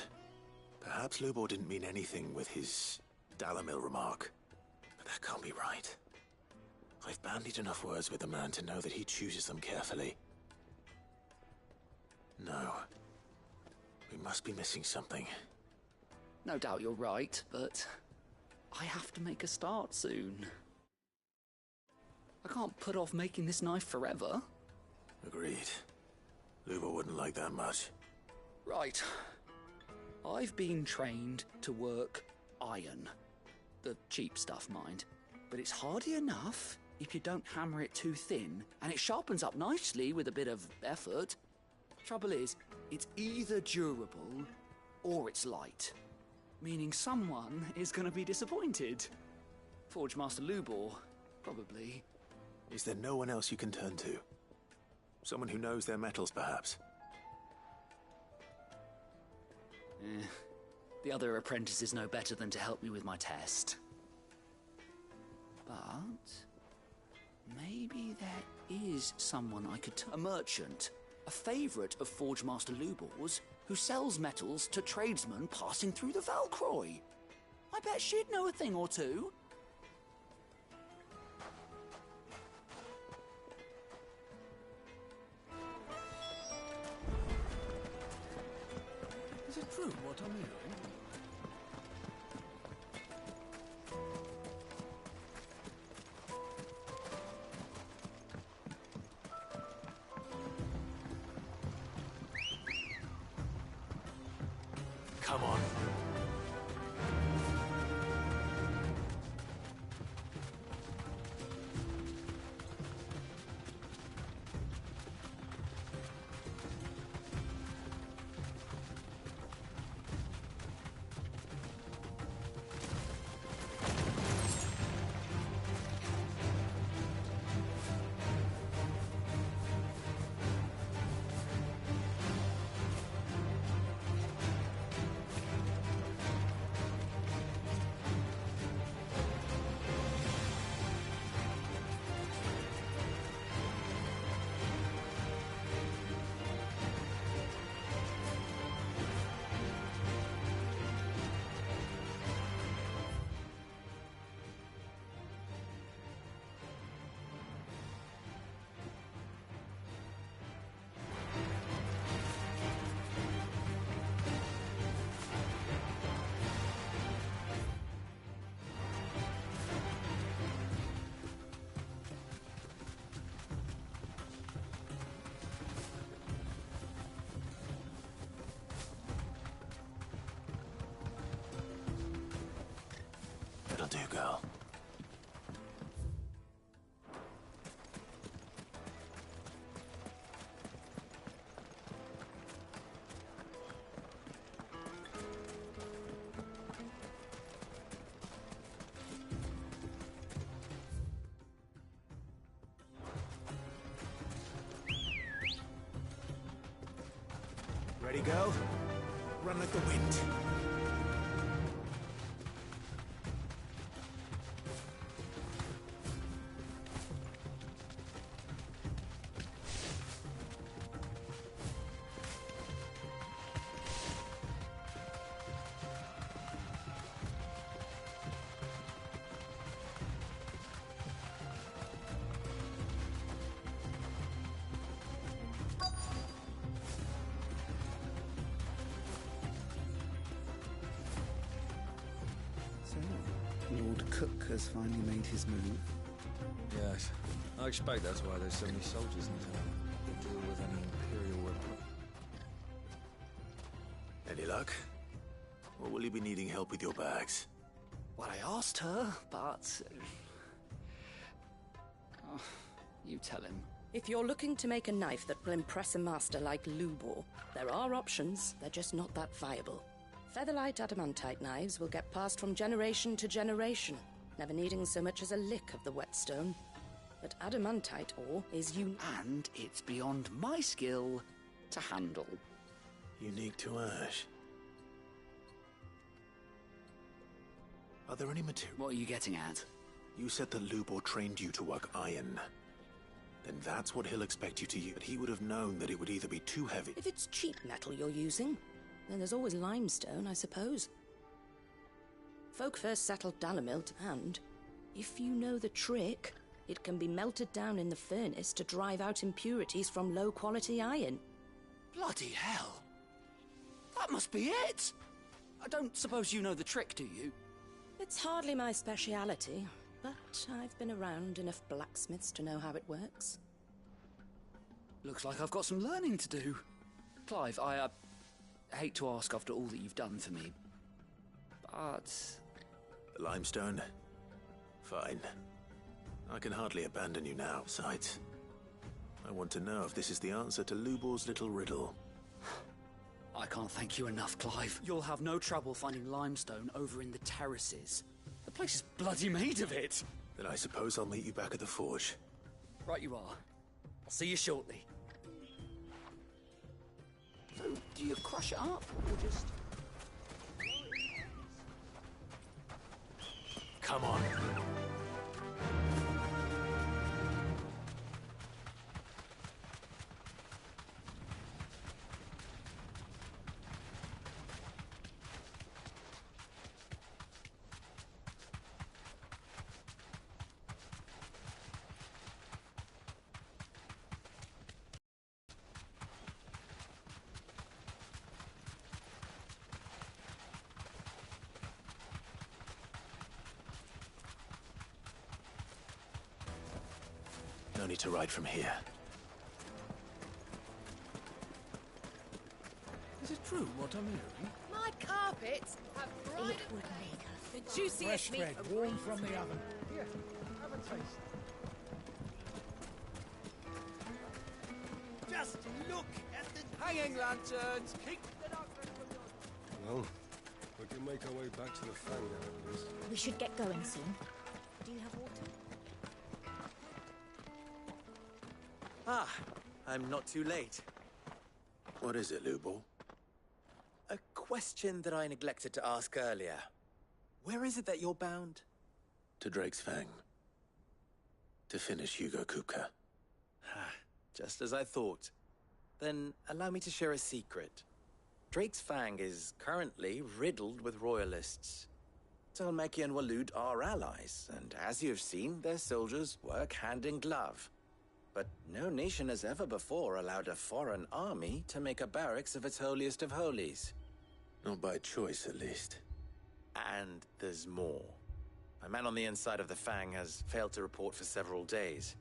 Perhaps Lubor didn't mean anything with his Dalamil remark. But that can't be right. I've bandied enough words with the man to know that he chooses them carefully. No. We must be missing something. No doubt you're right, but I have to make a start soon. I can't put off making this knife forever. Agreed. Lubor wouldn't like that much. Right. I've been trained to work iron. The cheap stuff, mind. But it's hardy enough if you don't hammer it too thin, and it sharpens up nicely with a bit of effort. Trouble is, it's either durable or it's light. Meaning someone is going to be disappointed. Forge Master Lubor, probably. Is there no one else you can turn to? Someone who knows their metals, perhaps? The other apprentices know better than to help me with my test. But maybe there is someone I could... A merchant, a favourite of Forge Master Lubor's, who sells metals to tradesmen passing through the Valcroy. I bet she'd know a thing or two. Is it true what I'm hearing? Come on. That'll do, girl. Ready, girl? Run like the wind. Lord Cook has finally made his move. Yes. I expect that's why there's so many soldiers in town. To deal with any Imperial weapon. Any luck? Or will you be needing help with your bags? Well, I asked her, but... Oh, you tell him. If you're looking to make a knife that will impress a master like Lubor, there are options, they're just not that viable. Featherlight adamantite knives will get passed from generation to generation, never needing so much as a lick of the whetstone. But adamantite ore is and it's beyond my skill to handle. Unique to Ash. Are there any materials? What are you getting at? You said that Lubor trained you to work iron. Then that's what he'll expect you to use. But he would have known that it would either be too heavy... If it's cheap metal you're using, then there's always limestone, I suppose. Folk first settled Dalamilk, and if you know the trick, it can be melted down in the furnace to drive out impurities from low-quality iron. Bloody hell! That must be it! I don't suppose you know the trick, do you? It's hardly my speciality, but I've been around enough blacksmiths to know how it works. Looks like I've got some learning to do. Clive, I hate to ask after all that you've done for me, but... The limestone? Fine. I can hardly abandon you now. Besides, I want to know if this is the answer to Lubor's little riddle. I can't thank you enough, Clive. You'll have no trouble finding limestone over in the terraces. The place is bloody made of it. Then I suppose I'll meet you back at the forge. Right you are. I'll see you shortly. So, do you crush it up, or just... Come on. No need to ride from here. Is it true what I'm hearing? My carpets have bridal the juiciest Fresh meat bread, of warm Greece. from the oven. Here, have a taste. Just look at the Hanging lanterns! Keep Well, we can make our way back to the Fang now, please. We should get going soon. Do you have water? Ah, I'm not too late. What is it, Lubor? A question that I neglected to ask earlier. Where is it that you're bound? To Drake's Fang. To finish Hugo Kupka. Just as I thought. Then allow me to share a secret. Drake's Fang is currently riddled with royalists. Talmeki and Waloed are allies, and as you've seen, their soldiers work hand in glove. But no nation has ever before allowed a foreign army to make a barracks of its holiest of holies. Not by choice, at least. And there's more. A man on the inside of the Fang has failed to report for several days.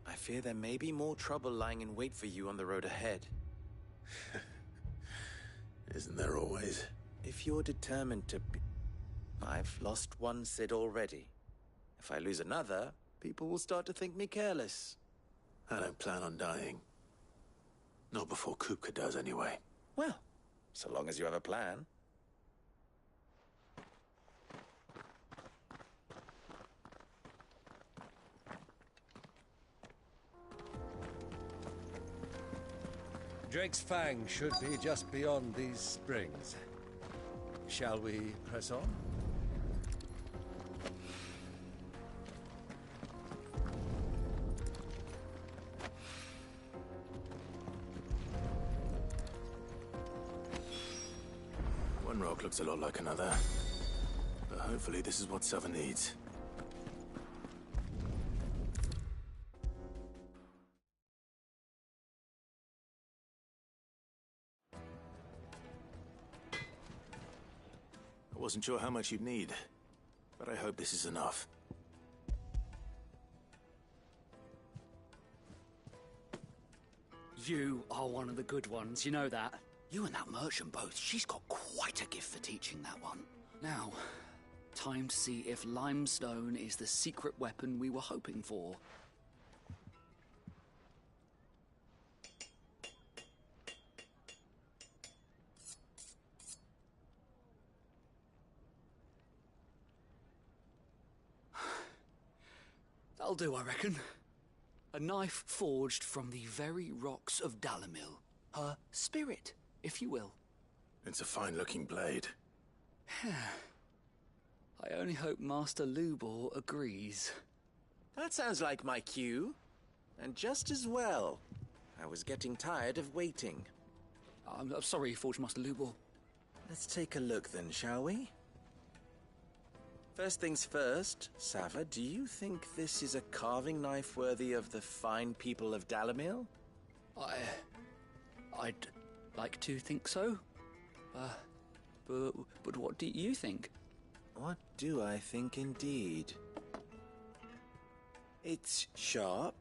I fear there may be more trouble lying in wait for you on the road ahead. Isn't there always? If you're determined to be... I've lost one Cid already. If I lose another, people will start to think me careless. I don't plan on dying. Not before Kupka does, anyway. Well, so long as you have a plan. Drake's Fang should be just beyond these springs. Shall we press on? One rock looks a lot like another. But hopefully this is what Sava needs. I wasn't sure how much you'd need, but I hope this is enough. You are one of the good ones, you know that. You and that merchant both, she's got quite a gift for teaching that one. Now, time to see if limestone is the secret weapon we were hoping for. That'll do, I reckon. A knife forged from the very rocks of Dalimil. Her spirit, if you will. It's a fine-looking blade. I only hope Master Lubor agrees. That sounds like my cue. And just as well. I was getting tired of waiting. I'm sorry, Forge Master Lubor. Let's take a look then, shall we? First things first, Sava, do you think this is a carving knife worthy of the fine people of Dalimil? I'd like to think so. But what do you think? What do I think indeed? It's sharp-ish,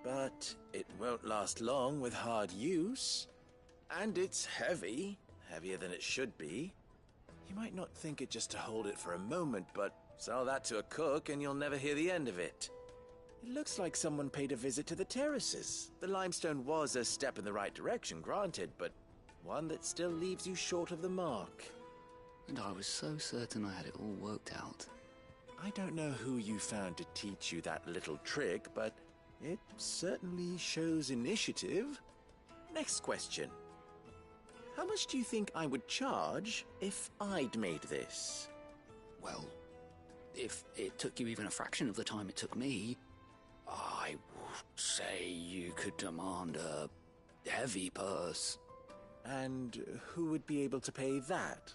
but it won't last long with hard use. And it's heavy, heavier than it should be. You might not think it just to hold it for a moment, but sell that to a cook and you'll never hear the end of it. It looks like someone paid a visit to the terraces. The limestone was a step in the right direction, granted, but one that still leaves you short of the mark. And I was so certain I had it all worked out. I don't know who you found to teach you that little trick, but it certainly shows initiative. Next question. How much do you think I would charge if I'd made this? Well, if it took you even a fraction of the time it took me, I would say you could demand a heavy purse. And who would be able to pay that?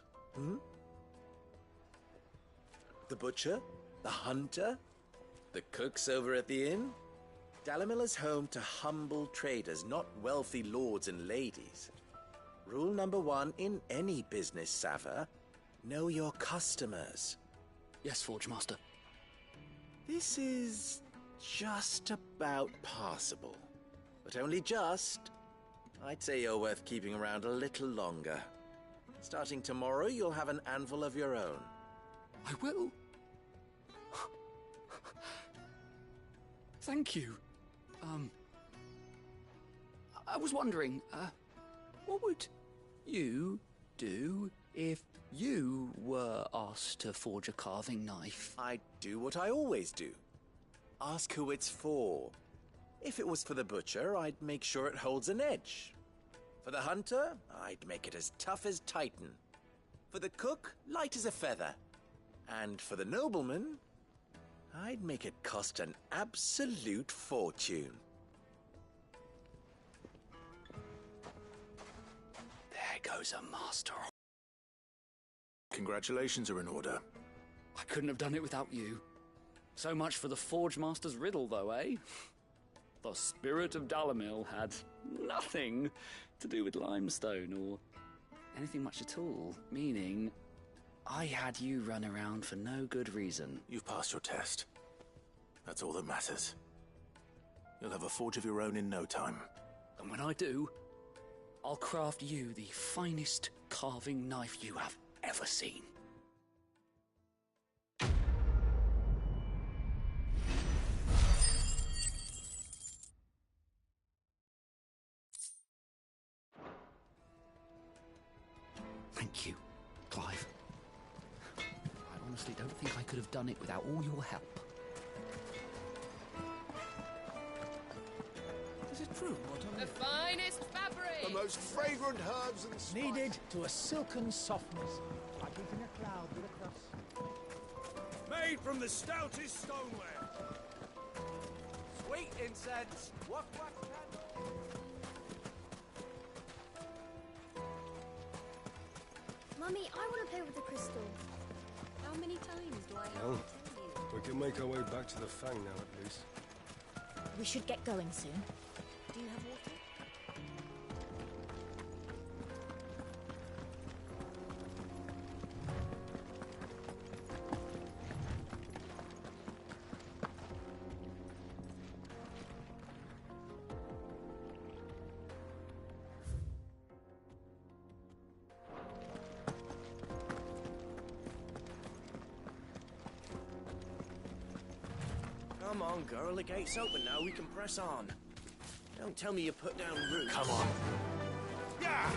The butcher? The hunter? The cooks over at the inn? Dalimil is home to humble traders, not wealthy lords and ladies. Rule number 1 in any business, Sava, know your customers. Yes, Forge Master. This is just about passable. But only just. I'd say you're worth keeping around a little longer. Starting tomorrow, you'll have an anvil of your own. I will. Thank you. I was wondering, what would you do if you were asked to forge a carving knife? I'd do what I always do. Ask who it's for. If it was for the butcher, I'd make sure it holds an edge. For the hunter, I'd make it as tough as Titan. For the cook, light as a feather. And for the nobleman, I'd make it cost an absolute fortune. There goes a master. Congratulations are in order. I couldn't have done it without you. So much for the Forge Master's riddle, though, eh? The spirit of Dalimil had nothing to do with limestone or anything much at all, meaning I had you run around for no good reason. You've passed your test. That's all that matters. You'll have a forge of your own in no time. And when I do, I'll craft you the finest carving knife you have ever seen. Thank you, Clive. I honestly don't think I could have done it without all your help. Does it true, what The finest fabric! The most fragrant herbs and spices. Kneaded to a silken softness, like eating a cloud with a crust. Made from the stoutest stoneware. Sweet incense. What candle? Mummy, I want to play with the crystal. How many times do I have Well, to tell you? we can make our way back to the Fang now, at least. We should get going soon. Do you have water? Come on, girl. The gate's open now. We can press on. Don't tell me you put down roots. Come on. Yeah!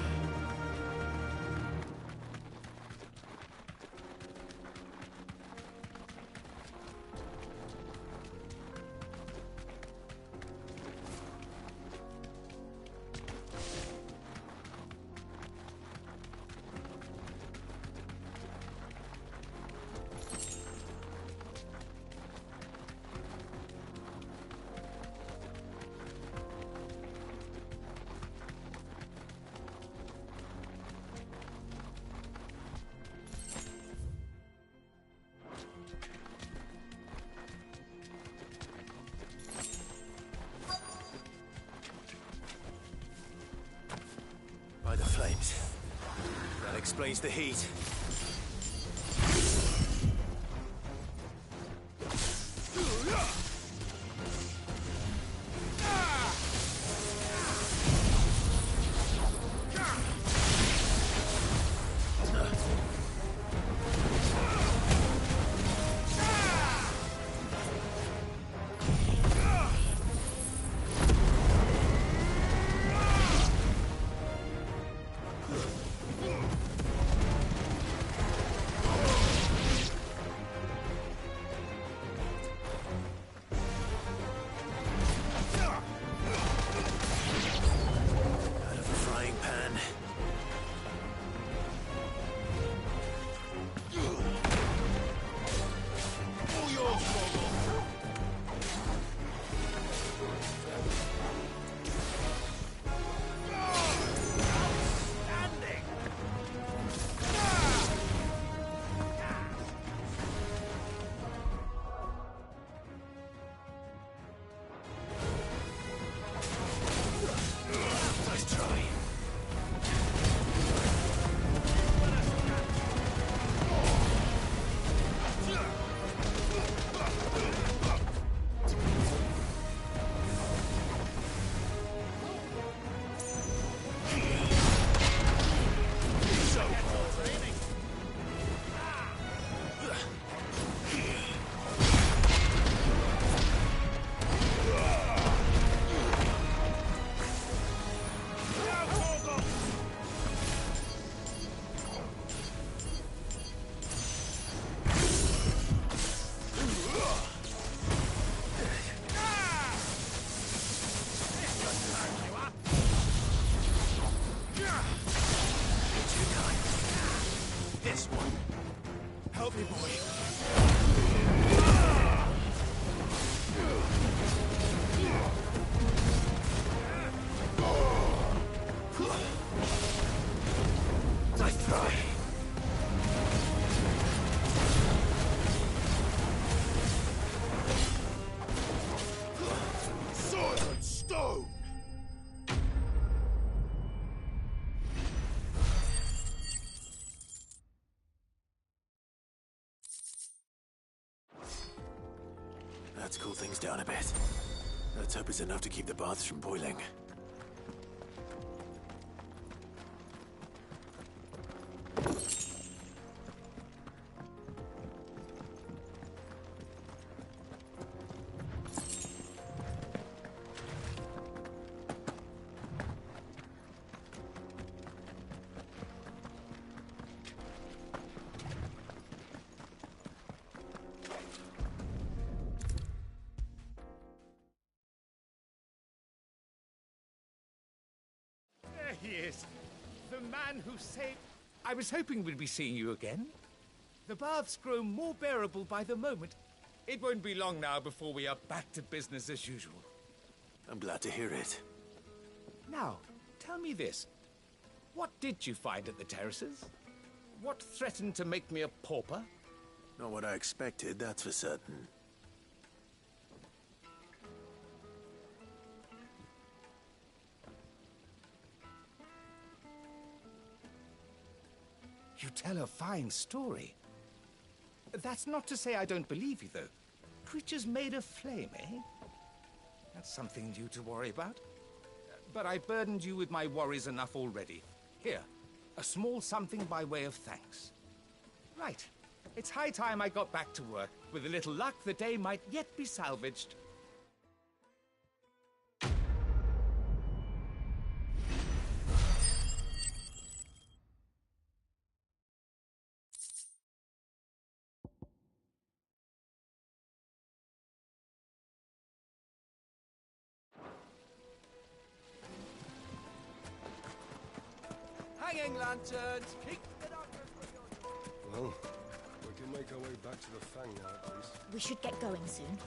By the flames. That explains the heat. This one. Help me, boy. I try. Sword and stone! Let's cool things down a bit. Let's hope it's enough to keep the baths from boiling. man who saved... I was hoping we'd be seeing you again. The baths grow more bearable by the moment. It won't be long now before we are back to business as usual. I'm glad to hear it. Now, tell me this. What did you find at the terraces? What threatened to make me a pauper? Not what I expected, that's for certain. You tell a fine story. That's not to say I don't believe you, though. Creatures made of flame, eh? That's something new to worry about. But I've burdened you with my worries enough already. Here, a small something by way of thanks. Right. It's high time I got back to work. With a little luck, the day might yet be salvaged. Hanging lanterns! Keep the darkness from your... Well, we can make our way back to the Fang now, at least. We should get going soon.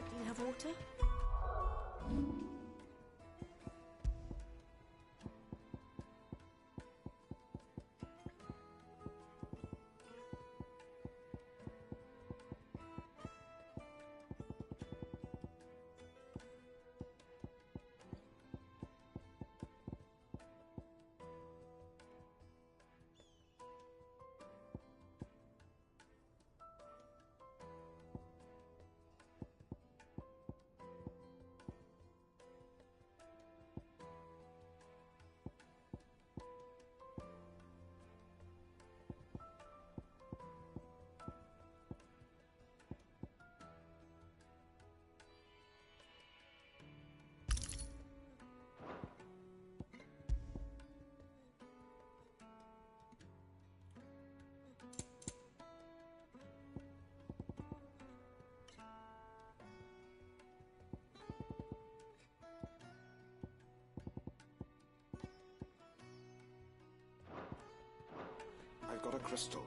Do you have water? I've got a crystal.